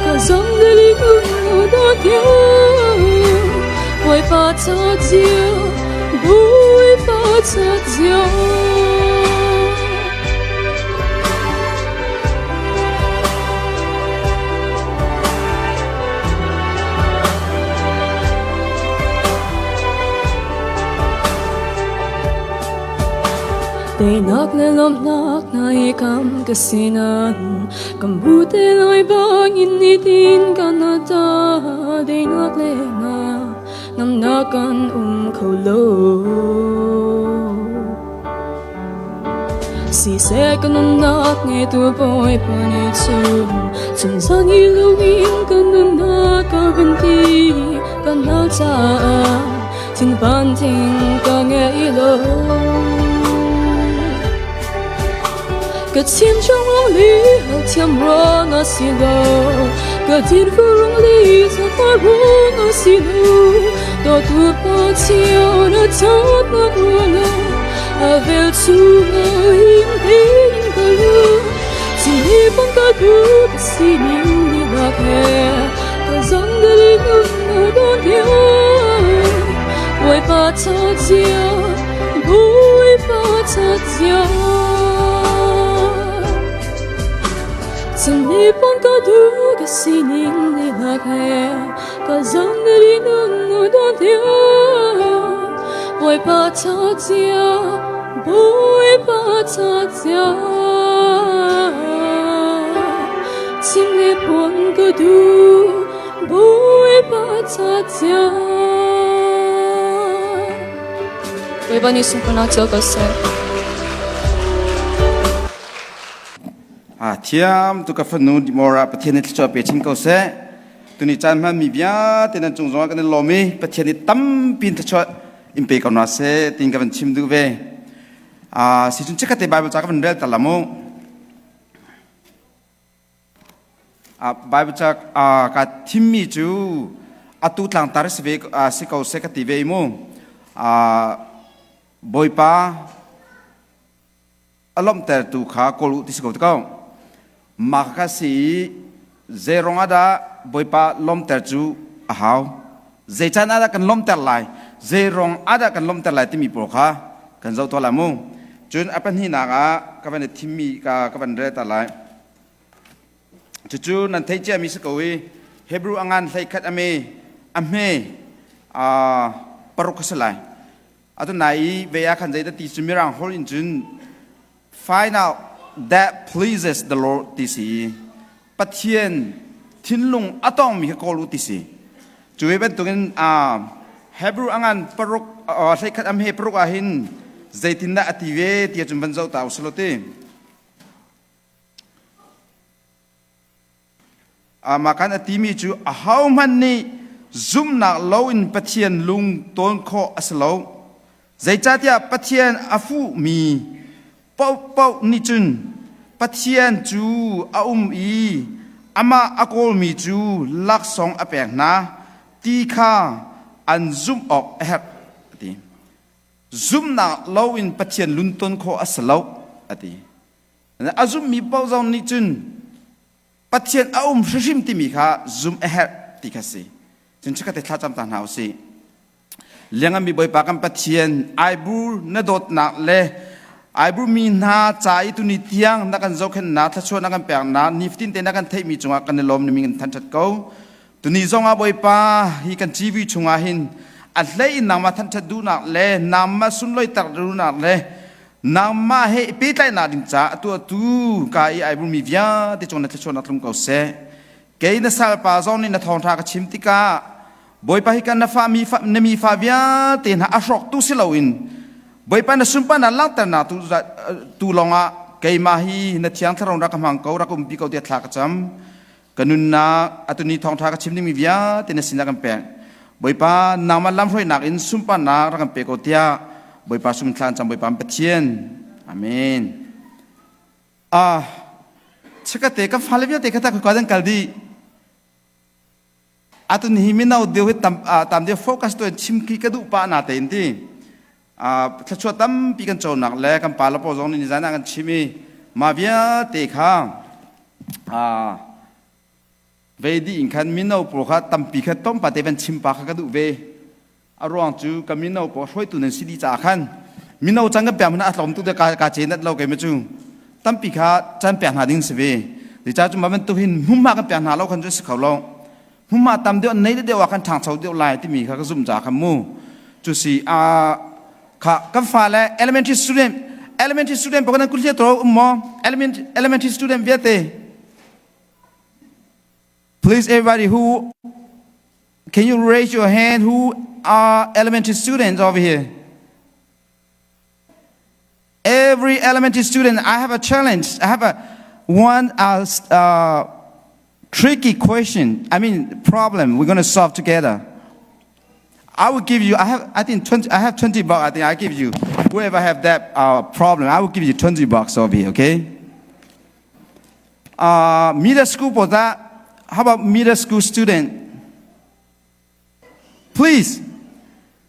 Cả dòng đi lý ngư ngư đó theo Quay bà cha chiều Vui bà cha chiều Day nak na lom nak na ikam kasinan Kambuti lo'y bangin ni din kanata Day nak le na namnakan kaulo Si se kanam nak ngay tu boy panichum Chum sang ilungin kanam na kaganti Kanal cha tin panting ka ngay lo Cả chim trong lông lý hợp chiếm rõ ngã xì lô Cả thiên phụ lông lý cho ta buông ngã xì lô Đó tù bà chiều nó chốt ngã hùa ngã À vèo chú ngã hiếm thế hiếm cả lưu Chỉ hi phong cả đủ cái xì nhìn đi lạc hệ Cả dòng đi ngừng ngờ đón theo Vui bà cha chiều Vui bà cha chiều Dừng đi phong cả đủ cái xì nhìn đi lạc hệ Cả dòng đi ngừng ngờ đón theo Vui bà cha chiều Vui bà cha chiều Chim đi phong cả đủ Vui bà cha chiều Vui bà ni sung pana chiều cả sẽ thiam tu ka fanu di mora pathian ni cho pe chin ko se tu ni chan man mi bia te nan chung zong ka ne lomi pathian ni tam pin ta cho im pe ka na se tin ka van chim du ve si chun cheka te bible cha ka van rel ta lamo bible cha ka thim mi chu atu tlang tar se ve si ko se ka ti ve mo boipa alom ter tu kha ko lu ti se ko ta Makasi zerong ada boipa lom terju ahau zechan ada kan lom terlai zerong ada kan lom terlai timi prokha kan zau tola mu chun apan hi naga kaban timi ka kaban re talai chu nan thei che mi sikowi hebrew angan thei khat ame parok khasalai Atu nai veya kan zai da ti sumirang horin jun find out that pleases the Lord tisi. Patien tinlung atong mi ko lu tisi. Juwe ben tungin Hebrew angan peruk sai khat am he peruk ahin zaitinda ative tia jun ban zau ta uslote. Makan atimi ju how man ni zoom na low in patien lung ton ko aslo zai chatia patien afu mi pau ni chun patien ju i ama akol mi ju lak song apek na ti kha an zoom ok her ati zoom na low in patien lung ton ko aslo ati azum mi pau zong ni chun patien shishim ti mi kha zoom her ti khasi chin chaka te thacham ta nau si lenga mi boy pakam patien aibu na dot na le aibu mi na chai tu ni tiang na kan zokhen na thacho na kan pang na ni 15 te na kan thei mi chunga kan lom ni min than chat ko tu ni zonga boy pa hi kan tv chunga hin a hlei na ma than chat du na le nam ma sun loi tar du na le nam ma he pe tai na ding cha tu kai aibu mi via te chona thacho na tlum ko se ke na sal pa zon ni na thong tha ka chim tika boy pa hi kan na fa mi fa via te na asok tu silawin boy pa na sumpa na lang ta na tu longa ke ma hi na thiang tharong ra kamang ko ra kum pi ko dia thla ka cham kanun na atuni thong tha ka chim ni mi via te na sina kam pe boy pa na ma lam hroi nak in sumpa na ra kam pe ko tia boy pa sum thlan cham boy pa patien amen chakate ka phalebia te kata ko dan kaldi atun himinau dewe tam de focus to chimki ka du pa na te indi thachwa tam pi kan chaw nak le kan pala po zong ni jana kan chimi ma via te kha vedi in kan minau pro kha tam pi kha tom pa te ban chim pa kha ka du ve arong chu ka minau po hroi tu nen sidi cha khan minau chang ka pyam na atlom tu de ka che nat lo ke ma chu tam pi kha chan pyam na ding se ve ri cha chu ma ban tu hin humma ka pyam na lo khan ju se khaw lo humma tam de nei de wa kan thang chau de lai ti mi kha ka zum ja kha mu chu si kha ka fa le elementary student pa kan kul che to mo elementary student viate please everybody who can you raise your hand who are elementary students over here every elementary student I have a challenge I have one tricky question problem we're going to solve together I will give you I have 20 bucks I think I give you whoever have that problem I will give you 20 bucks over here okay middle school for that how about middle school student please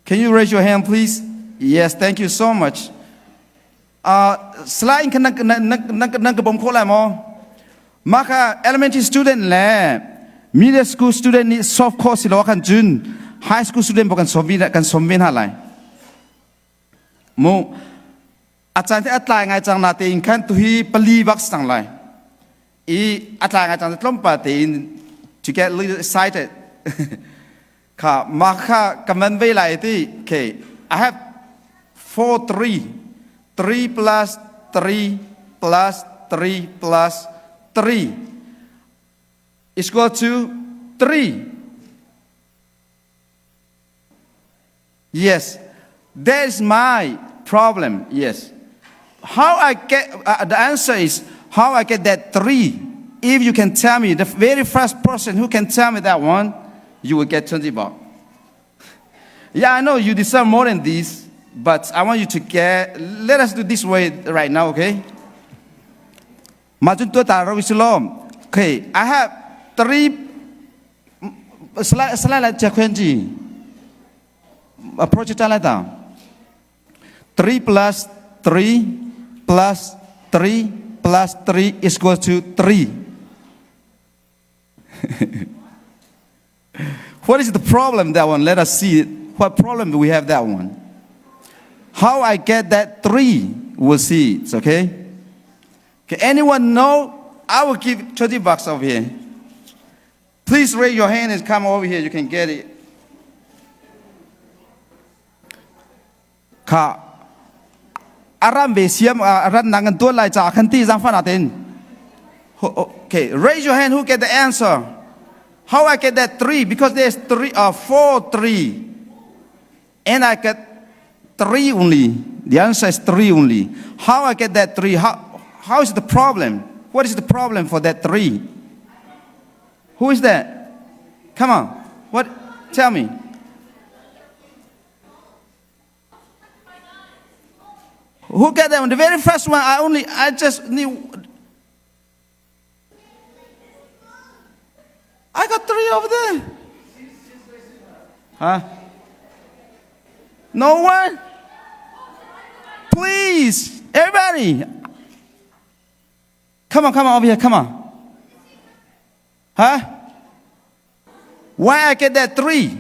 can you raise your hand please yes thank you so much slide kan nak bom ko la mo maka elementary student le middle school student ni soft course lo kan jun high school student bokan somvin halai mo achan te atlai ngai chang na te in kan tu hi pali bak sang lai atlai ngai chang tlom pa te in to get a little excited ka maka kaman ve lai ti okay I have 3 plus 3 plus 3 plus 3 is equal to 3. Yes, that is my problem. Yes. How I get the answer is how I get that 3. If you can tell me, the very first person who can tell me that one, you will get 20 bucks. Yeah, I know you deserve more than this, but I want you to get. Let us do this way right now, okay? Okay, I have 3. Slide Jacqueline. Approach it like that. 3 plus 3 plus 3 plus 3 is equal to 3. What is the problem that one? Let us see it. What problem do we have that one? How I get that 3? We'll see it, okay? Okay, anyone know? I will give 20 bucks over here. Please raise your hand and come over here. You can get it. ค่ะอารัมเบเซียมอารันนังกันตัวลายจากคันที่จังฟันอาเต็น Okay, raise your hand who get the answer. How I get that 3? Because there's 4 3. And I get 3 only. The answer is 3 only. How I get that 3? How is the problem? What is the problem for that 3? Who is that? Come on. What? Tell me. Who get that one? The very first one, I just knew. I got 3 over there. Huh? No one? Please, everybody. Come on over here, come on. Huh? Why I get that 3?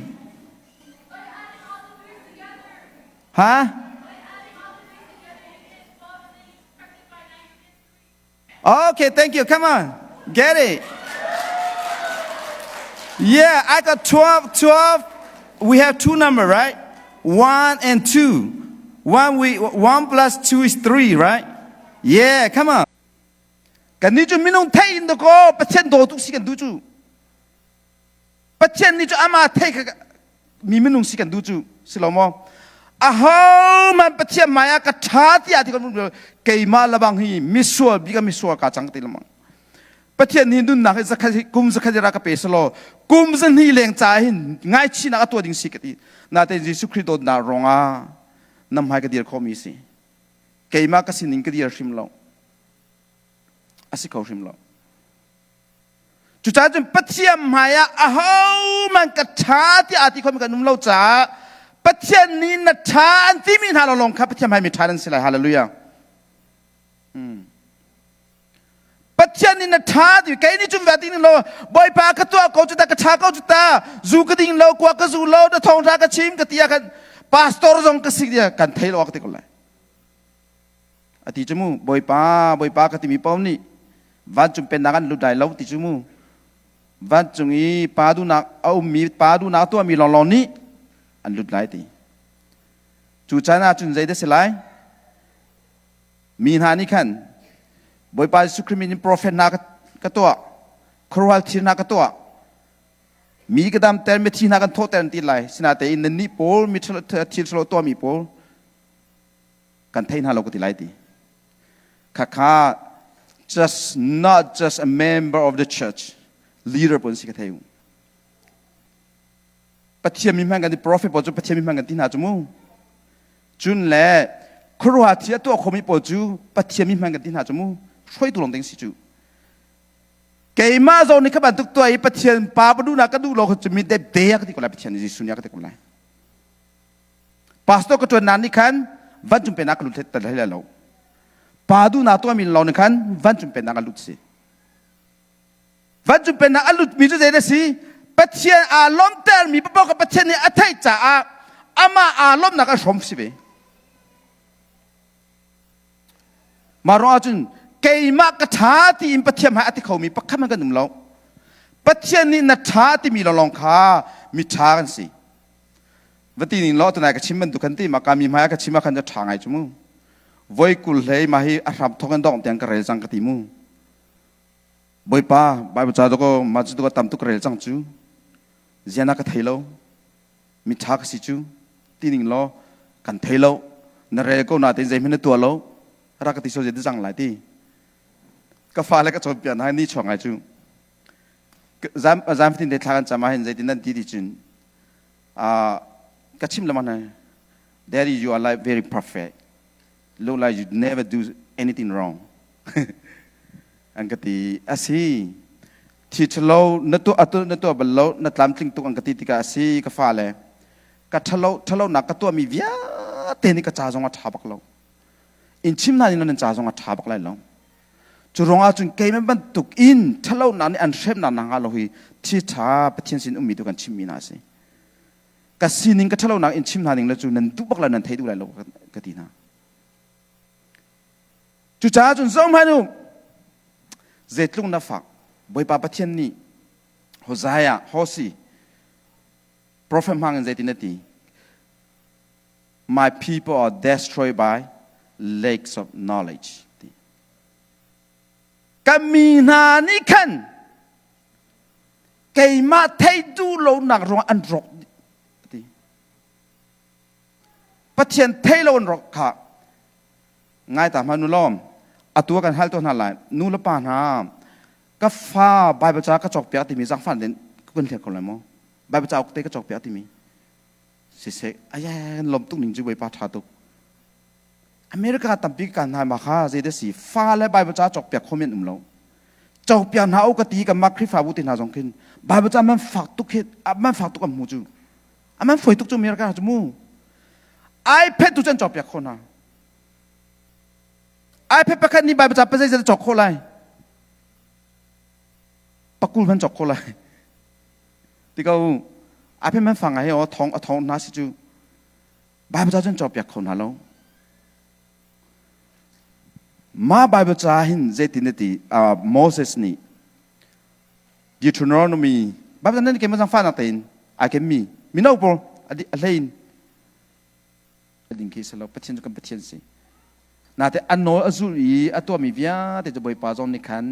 Huh? Okay, thank you. Come on. Get it. Yeah, I got 12. We have 2 numbers, right? 1 and 2. 1 plus 2 is 3, right? Yeah, come on. Can you minung take in the go? Patchen do to see can do you. Patchen need ama take me minung see can do you. Silomo. A home and patchen maya katati at the Kaima Labangi, Missua, bigger Missua Kachang Tilmon. Patchen Hindu Nakazaki, Gums Kadiraka Pesalo, Gums and Healing Tahin, Nightin outwarding secret. Not a secret or not wrong. Nam Hagadir Comisi. Kaimakasin in Kadir Shimlo. Asiko Shimlo. To charge him Patia Maya, a home and Katati Atikomicum Lota, Patia Nina Tan, Timin Halong, Capitan Mamitan Silla, hallelujah. Patia Nina Tad, you can't even Vatin low, boy Pakatua, go to the Katako, Zukadin low, Quakazu low, the Tonga Chim, Katia, Pastors on Casidia, can tail octical. A teacher, boy Pakatimi Pony. Vajum pendangan lu dai lau tijumu. Vajungi padu nak au mi padu nak tu mi loloni an lu dai ti. Cucana cun zai de selai. Min hani kan. Boy pa sukrimin prophet nak katua. Krual tir nak katua. Mi kadam ter meti nak kan toten ti lai. Sinate in ni pol mi tir selo to mi pol. Kan tain halo ko ti lai ti. Kaka not just a member of the church, leader pun si kathayu. Patia mi mangan di prophet poju patia mi mangan tin hajumu. Jun le Kroatia tu komi poju patia mi mangan tin hajumu. Soi tu long ding si ju. Kei ma zo ni kaban tuk tu ai patia pa padu na kadu lo ko mi de ya kati ko la patia ni sunya kati ko la. Pastor ko tu nani kan van jum pe nak lu tet ta la lo. Padu na to min law kan van jum pen na alut si van jum pen na alut mi ju de si pathian a lom ter mi pa ka pathian ni athai cha a ama a lom na ka som si be maro ajun keima ka tha ti im pathiam ha ati khau mi pakha man ka num law pathian ni na tha ti mi long kha mi tha kan si vati ni lo to na ka chimman du kan ti ma ka mi ma ka chima kan ja thangai chumu Voi kul lei mahi arab thokan dong tiang karel jang katimu. Boy pa, Bible cha ko masjid ko tam tu karel jang chu. Ziana ka thailo. Mi tha ka si chu. Tining lo kan thailo. Na re ko na te jai min tu lo. Ra ka ti so je jang lai ti. Ka fa le ka chon pian hai ni chong ai chu. Zam tin de tha kan cha ma hin jai tin nan ti ti chin. Ka chim la man. Daddy, you are like very perfect. Look like you never do anything wrong. Ang kati asi titlo nato balo na tlamtling tu ang kati tika asi ka fale ka thalo na ka to mi via te ni ka cha jong a thabak lo in chim na ni nan cha jong a thabak lai lo chu ronga chun ke men ban tuk in thalo na ni an shem na na nga lo hi thi tha pathian sin umi tu kan chim mi na si ka sining ka thalo na in chim na ning la chu nan tu bak la nan thai du lai lo ka ti na chu cha chun zong hanu zetlung na fak boy pa pathian ni Hosea Hosi prophet mangan zetinati my people are destroyed by lakes of knowledge ก็มีนานี่ขันเกยมาเทดูโลนักรองอันรกปะเทียนเทโลนรกค่ะง่ายแต่มานุล้อมอตัวกันฮัลตัวนั่นแหละนูละปานาก็ฟ้าใบประจากระจกเปียกที่มีสังฟันเด่นกุนเทียนคนละมั้งใบประจากเตะกระจกเปียกที่มีเสียไอ้ยันลมตุกหนิงจุยปาชาตุกอเมริกาตั้งปีกันหายมาค่ะเจดสีฟ้าและใบประจากระจกเปียกคอมเมนต์เราจกเปียกหาโอกาสกับมาคริฟาบุตินาจงขึ้นใบประจากมันฝักตุกเหตุมันฝักตุกกับมูจูมันฝอยตุกจุอเมริกาจมูไอเพชรตุจันจกเปียกคนน่ะไอเพชรประคันนี้ใบประจากเป็นใจจะจกโคไลปักกูมันจกโคไลที่เขาไอเพชรมันฟังไอ้เอาท้องน่าสิจูใบประจากจนจกเปียกคนน่ะแล้วมาใบประจากหินเจตินตีโมเสสนี่ดิวทรอนอมีใบประจากนั้นเกี่ยมันสังฟันอะไรไอเกี่ยมีน่าอุปอะไรดิ้งคิดสลบปะเทียนกันปะเทียนสิน่าแต่อันโนอจูรีอัตัวมีวิญญาแต่จะบ่อยปาจอมในขัน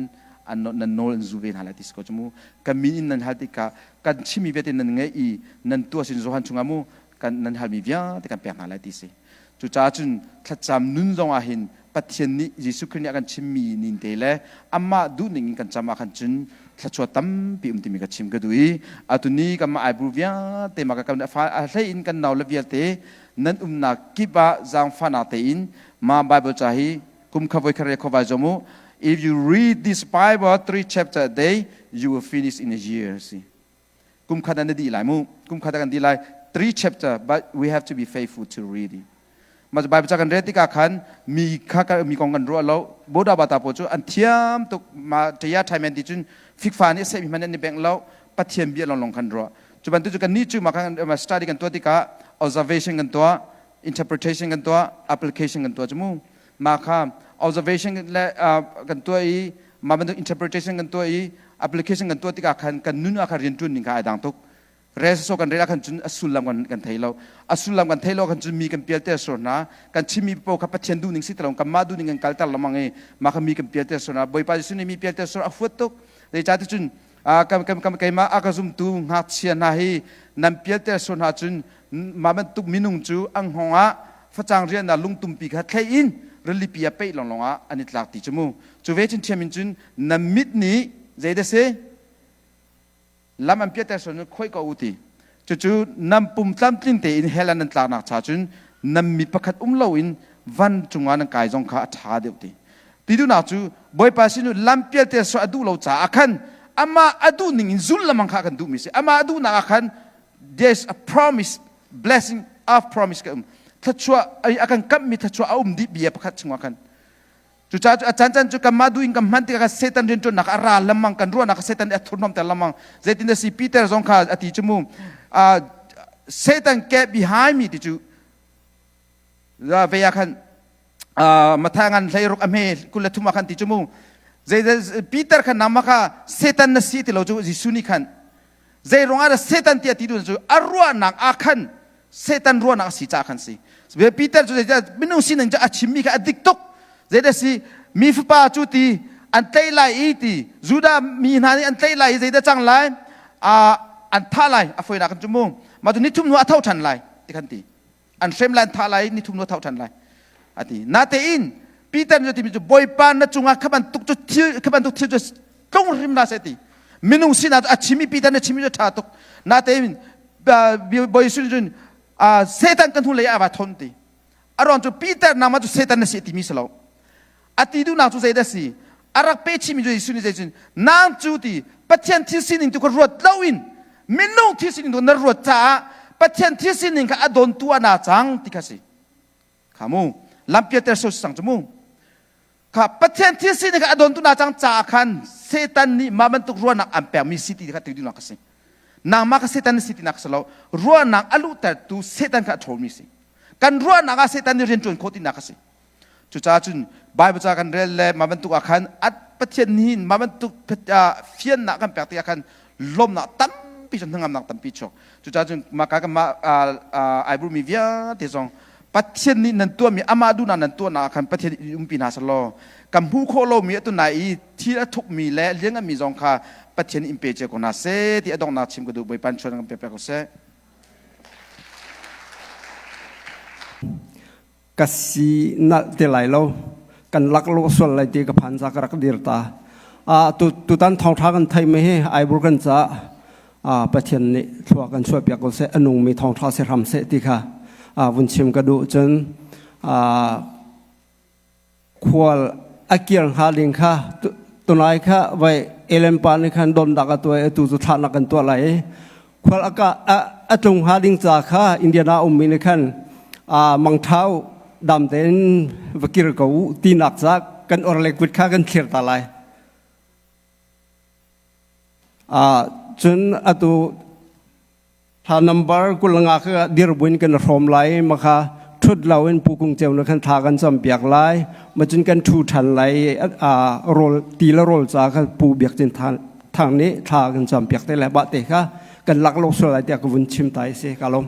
อันนันโนอันจูเวนหาลติสก็จมูกันมีนันฮัลติกากันชิมีเวทนันไงอีนันตัวสินโซฮันชุงามูกันนันฮัลมีวิญญาแต่กันเปียกหาลติสิจุจ้าจุนทัดจำนุนจงอาหินปะเทียนนี้ยิสุครินกันชิมีนินเตเลอามาดูหนึ่งกันจำอาคันจุนทัดชัวตั้มปีติมีกันชิมกันดุยอาตุนี้กันมาไอบูวิญญาแต่มากันฟ้าอะไรอินกันนาวเลเวียเตนั้นนักกิบะจางฟันอาเตอินมาไบเบิลจาฮีคุมขบวนคาร์เรคอวาจมู if you read this Bible 3 chapter a day you will finish in a year สิคุมขัดอันดีหลายมูคุมขัดกันดีหลาย3 chapter but we have to be faithful to read it มาไบเบิลจากกันเรติกาขันมีข้ามีกองกันรัวแล้วโบดาบาตาโพจูอันเทียมตุกมาเทียไทยแมนดิจุนฟิกฟานี่เซมิมันในแบงค์แล้วปัจเทียมเบียลงกันรัวจุบันตุจุกันนี่จูมากันมา study กันตัวติกา observation กันตัว interpretation กันตัว application กันตัวจมูกมาค่ะ observation และกันตัวอีมาเป็นตัว interpretation กันตัวอี application กันตัวที่กันนุ่นอาคาเรียนจุนนี่ค่ะไอ้ดังตุกเรสโซกันเรียกกันจุนอสุลลำกันไทยเราอสุลลำกันไทยเรากันจุนมีกันเปียเตอร์โซนะกันชิมีโปรขับเชียนดูนิ่งสิตลงกันมาดูนิ่งกันกัลตัลละมังเอมาค่ะมีกันเปียเตอร์โซนะบ่อยไปสุนีมีเปียเตอร์โซอฟุตตุกในใจที่จุนกันมาอากาซุมตูหักเชียนาฮีนันเปียเตอร์โซนะจุนมาเป็นตุกมินุงจูอังหงะฟัจางเรียนน่ะลุงตุมปีกัดแค่อินเรื่องลิปีอาเป้หลงอ่ะอันนี้หลักติจมูจูเวจินเทียมินจุนนันมิดนี้ใจเดเซลามันเปียเตอร์โซนค่อยก็อุติจู่ๆนำปุ่มตั้มติ้งเตอินเฮลันนันตลาดนักชาจุนนำมีประคัดเลาอินวันจงวานังกายจงข้าชาเดียวตีตีดูนักจูบ่อยภาษินุลำเปียเตอร์โซอดูเราจ่าขันอามาอดูนิ่งจุลละมังข้ากันดูมิสิอามาอดูนักขัน there's a promise blessing of promise กันถ้าชัวไอ้อาการกับมีถ้าชัวเอาดิบีประคัดชงวากันจู่จ้าอาจารย์จู่กันมาดูอิงกันมันที่กับเซตันเรียนจนนักอาราละมังกันรัวนักเซตันเอทุนนอมแต่ละมังเจตินเดซีปีเตอร์จงข้าอธิจมูเซตันแกะ behind me ที่จู่เวียกันมาทางงานใช้รกอเมริกุลทุมากันที่จมูเจปีเตอร์ขันนำมาค่ะเซตันนั่นสิที่เราจู่จิสุนิขันเจรงอาเซตันที่อธิดูจู่อารัวนักอาขันเซตันรัวนักสิจ้าขันสิเวปีเตอร์จู่จะไม่นุ่งสินันจะอาชิมีกับอดิกตุกเจเดสิมีฟป้าจุตีอันเตยไลอีตีจูดามีนานี่อันเตยไลเจเดจังไลอันท่าไลอฟอยนักจมูกมาดูนิทุมนัวเท่าทันไลที่ขันตีอันเซมไลท่าไลนิทุมนัวเท่าทันไลอันที่นาเตอินปีเตอร์จะที่มีจุบอยปานนัจุงอาขบันตุกจุที่ขบันตุกที่จะต้องริมนาเสตีมินุงสินาอาชิมีปีเตอร์นัชิมีจะท่าตุกนาเตอินบอยสุนจุนเซตันกันทุเลยอาบะทนตีอารอนจุปีเตอร์นามาจุเซตันนัสิติมิสโลอติดูนาจูเจเดสีอารักเปชิมิจูอิสุนิเจจินนางจูตีปัจเจนที่สินิงตุกรวดเลวินมินุงที่สินิงตุนรวดจ้าปัจเจนที่สินิงก็อดอนตัวนาจังติกาสิขามูลำเปียเตอร์สุสังจมูข้าปัจเจนที่สินิงก็อดอนตัวนาจังจ้าคันเซตันนี่มามันตุกรวดนักอัมเปียมีสิทธิก็ติดูนักสินางมาก็เซตันสิทธินักสลาวรวดนักอลุแต่ตูเซตันก็โทรมิสิกันรวดนักเซตันนี่เรียนจนโคตินักสิจู่จ้าจุนใบประจากันเรลเลมาบรรทุกอาคารอัดปะเทียนหินมาบรรทุกเฟียนนักกันแปลกที่อาคารลมนักตั้มปีจนทั้งงามนักตั้มปีชกจู่จ้าจุนมาการกันมาไอ้บุมีเวียที่สองป ปัจเจียนนี้นันตัวมีอามาดูนันตัวนาคันประเทศยุมปีนาสโลกัมพูโคโลมีตัวไหนที่ทุกมีและเลี้ยงมีจงคาประเทศอิมเปเจกนาเซที่อดองนาชิมกดูใบปันชวนกันเปเปกเซกัสีนัดเตลัยเรากันลักโลส่วนอะไรที่กับพันจากรักดีร์ตาตุตันทองท้ากันไทยไม่ให้ไอ้บุกันจะประเทศนี้ชัวกันช่วยเปียกเสอนุงมีทองท้าเสรำเสติค่ะวันชิมกระดูจนควรอาเกียงหาลิงค่ะตัวไหนค่ะไว้เอเลมปานี่คันโดนดักตัวตุสุธานักันตัวไหนควรอากาตรงหาลิงจากค่ะอินเดียนามีนี่คันมังเท้าดำเต็นวกิรกูตีนักจากกันอรเล็กวิดค่ากันเขียร์ตาลายจนตุถ้านับร์กุลงาคือดีรบุญกันรวมไหลมาค่ะทุดเราเองผู้กงเจ้านักขันทากันจำเบียกไหลมาจนกันทูทันไหลโรลตีละโรลจากผู้เบียกจนทางนี้ทากันจำเบียกได้แล้วบัดเตะค่ะกันลักโลกสลายแต่กวนชิมไตเสกลม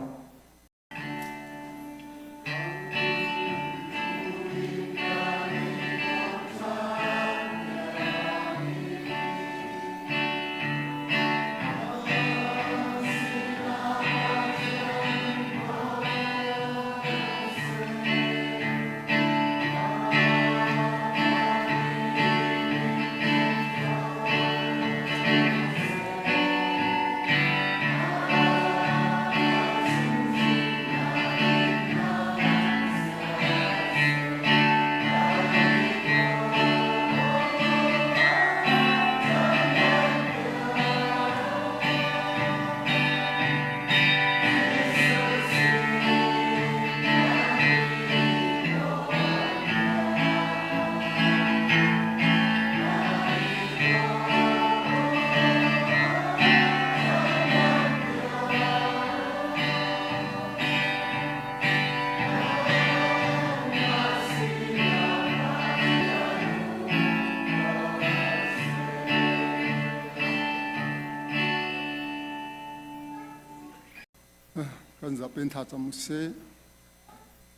กันจะเป็นท่าจำเส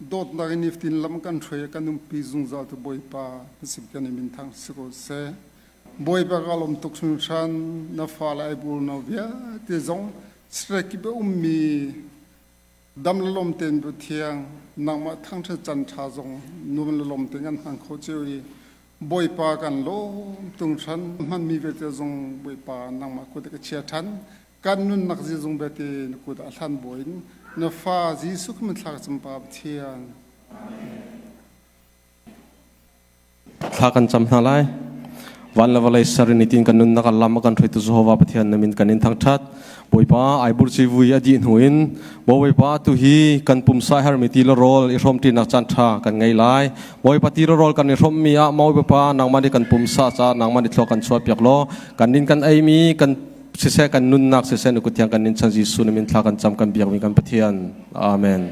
โดดนักนิฟตินลำกันช่วยกันนุ่มปีจุงจากตัวบอยปาสิบกันในมินทางสกุลเสบอยปากาลมตุกสุนชันนับฟ้าไลบูลนาวิอาเตจงสเตกิบมีดำลมเต็นบุเทียงนางมาทั้งเธอจันทาจงนุ่มลมเต็นกันทางโคเจวีบอยปากันโลตุงชันมันมีเวทจงบอยปานางมาคุดกเชียทันการนุ่นนักจีจงเบตินกุดอัลฮันบอยน์นฟ้าจีสุขมันทากจำปาเทียนทากันจำนาไลวันละวันละสารินิตินกันนุ่นนักลำกันช่วยตุสโฮวาปเทียนนมินกันอินทางชัดบอยป้าไอบุรชีวุยอดีตหุยนบอยป้าตุฮีกันปุ่มสายฮาร์มิติลโรลอิรอมตีนักจันทรากันไงไลบอยป้าตีลโรลกันอิรอมมีอะมอยป้านางมาดิกันปุ่มสาจานางมาดิทลกันสวบยักโลกันดินกันไอมีกันเสกกันนุ่นนักเสกนุกุตยังกันนินชันจีสุนมินทากันจำกันเบียกมีกันปะเทียนอาเมน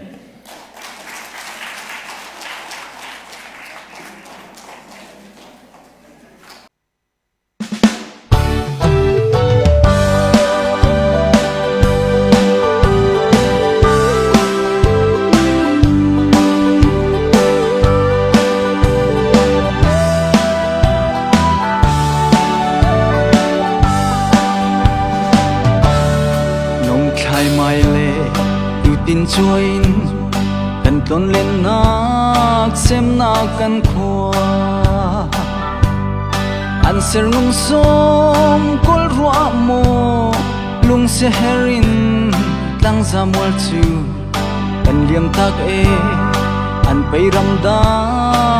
ช่วยกันต้นเล่นนักเซมนักกันขวาอันเสรงสมกอลรัวโมลุงเสเฮรินตั้งจำวัลจูกันเลี้ยมตักอันไปรำดั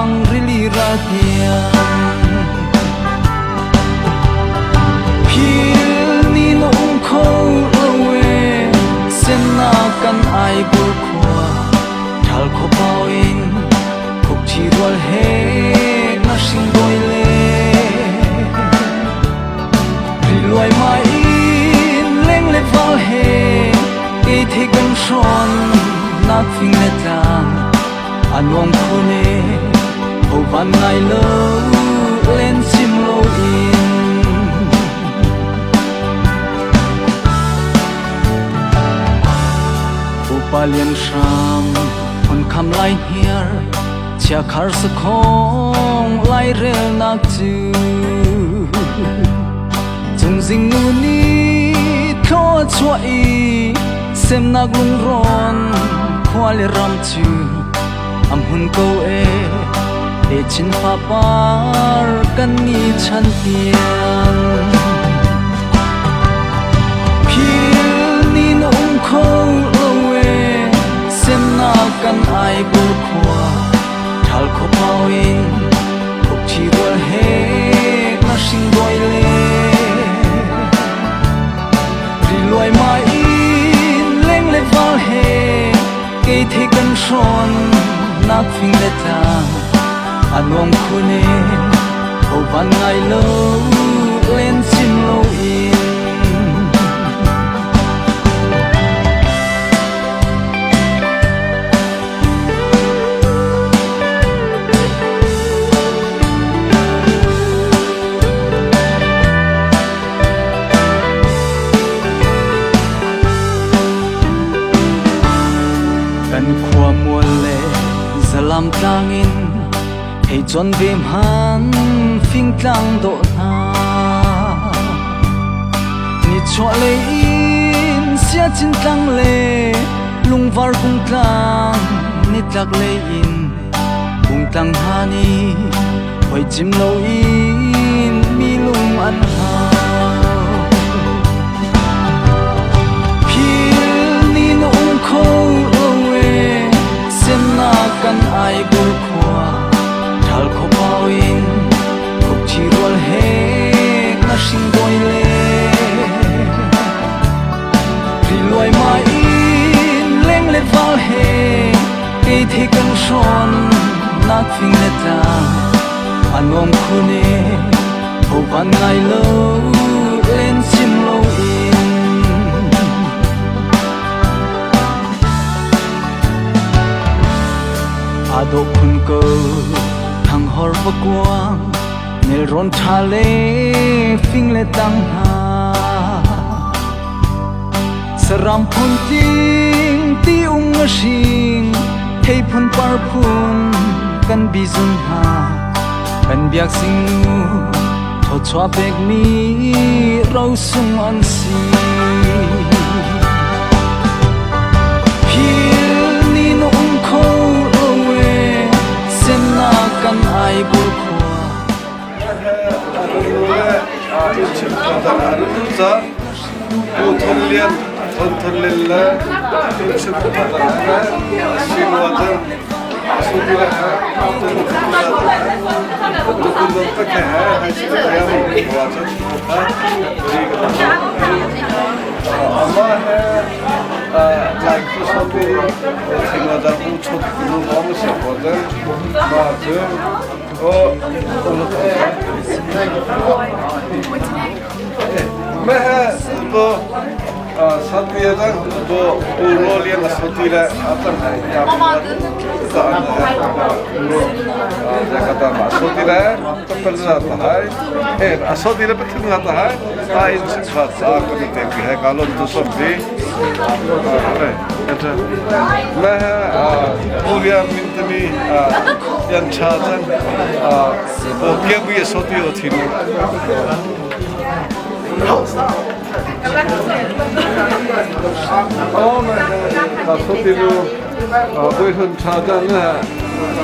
งริลีราเทียพิลนีนงโคเอาเวเส้นนากันไอบุกขวาทัลโคเปาอินคุกชีรัวเฮนาชิงโดยเล่ริลวยมาอินเล่งเล็บวาเฮอีเทกันชอนนักฟิงเล็ดจางอันวงคูเนโอวันไงเล่เล่นซิมโลอินปาเลียนชามคนค ำลายเฮียเชียคาร์สคงไล่เร็วนักจูจงสิ่งนู้นี้ทอดช่วยเสมนักลุงร้อนควาลิรำจูอำหุ่นเกาเอชินฟ้าปาร์กันนี้ฉันเตียนพี่นี่นุ่งโคลเวเสมนักกันไอบุขวาทัลขบเอาเองพบที่รัวเฮกน่าชิงดอยเล่รีลอยมาอินเล่งเล็บวาเฮเกยเทกันชอนนักฟิงเลตาอันวงคุณเองเขาวันไงโลเล่นซิมโลอินกันความมัวเล่สลามกลางอินให้จนเวียมหันฟิงกลางโดนานี่ชัวเลยอินเสียจินกลางเลลุงวาร์กุงกลางนี่ตักเลยอินกุงกลางฮานีไว้จิมโลอินมีลุงอันหาพี่นี่นุ่งโคลเวเส้นนากันไอบุขวาทัลขบเอาเองพบที่รัวเฮกน่าชิงดอยเล่รีลอยมาอินเล่งเล็บวาเฮเกยเทกันชอนนักฟิงเลตาอันวงคุณเอเขาวันไงโลเล่นซิมโลอินอาดกคุณเกิดทางหอร์บกวางในร้อนทะเลฟิงและตังหาสรำพุนจิงที่อุงชิงให้พุนปาร์พุนกันบิซุนหาเป็นเบียกสิงนูทอดชัวเบกมีเราสุงอันซีพี่นี่นุ่งโคกันไอบุขวา อินชิมกันอารุณจ้าผู้ทนเลียนทนเลียนละอินชิมกันละชิมวันจันสุดละตุนตุนละตุนตุนตะแค่ให้ชิมกันวันจันดีกันอัลลอฮ์ไลค์ผู้ชมดีชิมวันจันผู้ชมรู้ว่าไม่ใช่วันจันมาเจอโอ้คนละแม่ตัวสัตย์ยังตัวอุโรเลียนสัตย์ละอัตย์ยามิตาอุโรจะกระทำมาสัตย์ละต้องเป็นสัตย์ให้สัตย์ละเป็นถึงสัตย์ให้ตายสิบสัตย์สักคนเต็มที่ให้การลงทุนสมดีแม่ผู้เรียนมินต์มียันชาจันโอเคบุยสัตย์อยู่ที่นู่นอ๋อแม่สัตย์ลูบุยคนชาจันนะ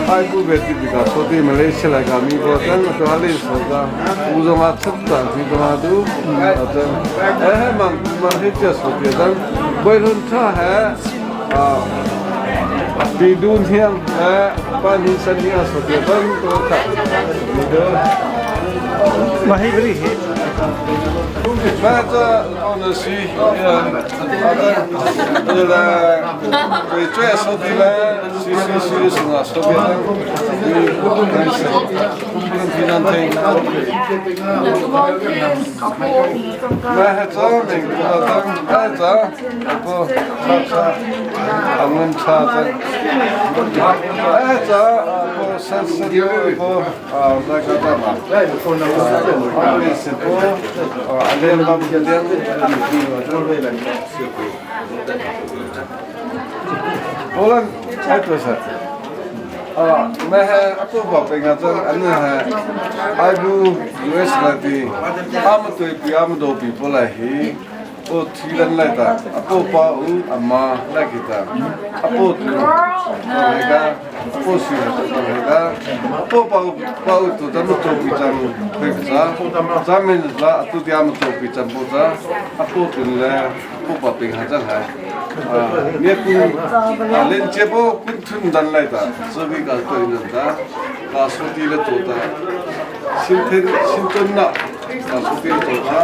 ไอ้ผู้เวทีดีกับสัตย์มาเลเซียกับมีบุตรกันตัวอะไรสัตย์อุจมาชัดจังที่ตัวมาดูจังมันเห็นจะสัตย์จังบุยคนชาปีดูนเทียงปานิสันนิอาสัตย์จังตัวข้าดีเด้อมาให้บริเหตุแม่จะเอาหนังสืออะไรไปช่วยสัตย์ละสิสงสัตย์ละมีผู้ดูแลที่นั่นเองแม่จะไม่ก็ต้องแม่จะก็ชาอันนั้นชาจะแม่จะก็สัตย์ก็อะไรก็ตามอะไรสิก็อะไรบ้างกันเนี่ยโอ้ลันใช่ตัวสัตย์ मैं है आपको बापेंगा तो अन्य है आइबू यूएस लाती आम तो पियाम दो people है ओ थीलन लाता आपको पाऊ अम्मा लागिता आपको तो रहेगा आपको सीधा तो रहेगा आपको पाऊ तो तब तो पिचाम बेचा जामिन ला तो दियाम तो पिचाम बोचा आपको तो ले आपको बापेंगा जन हैเนี่ยคุณเล่นเจ็บคุณทุนดันเลยตาสวีการตัวนี้ตากาสุตีเลยตัวตาสินเทนสินตุนน่ะกาสุตีเลยตัวตา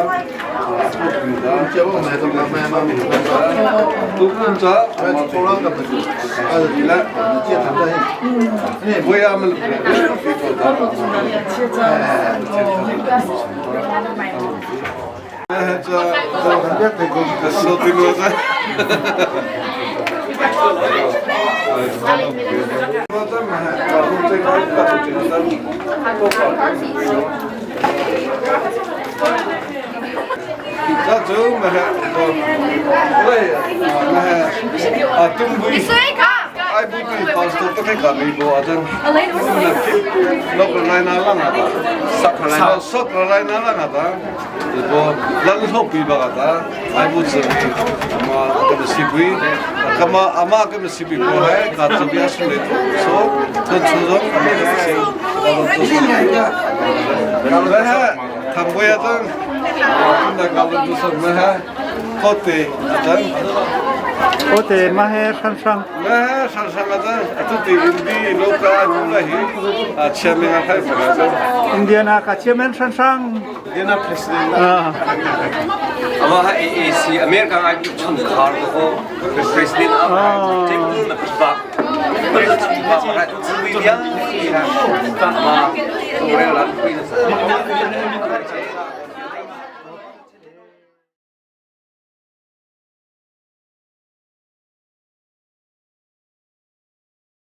พูดถึงตาเจ็บว่าแม่ต้องรับแม่มามีตัวตาทุกคนจ้ามาตัวเรากับมันดีละเจ็บทำได้นี่พยายามมันเป็นตัวตาจะสุตีเลยจ้า자, 좀 ai bui tu pastor tu kan kami bo ajan lo kelai nala ngata sak kelai nala ngata bo lan hopi bagata ai bu sebi ama ke sibui kama ama ke sibui bo hai ka tu bias le so to chuzo kalau ha tham bo ya tang na kalau tu so na ha khote ajan Ote mahe sansang. Mahe sansang ada. Itu di Indi lokal nulahi. Chairman apa itu? Indiana ka chairman sansang. Indiana presiden. Ama AAC Amerika ay chun khar ko presiden ama tekun na pisba. Presiden ma para tu biya. Ma ore la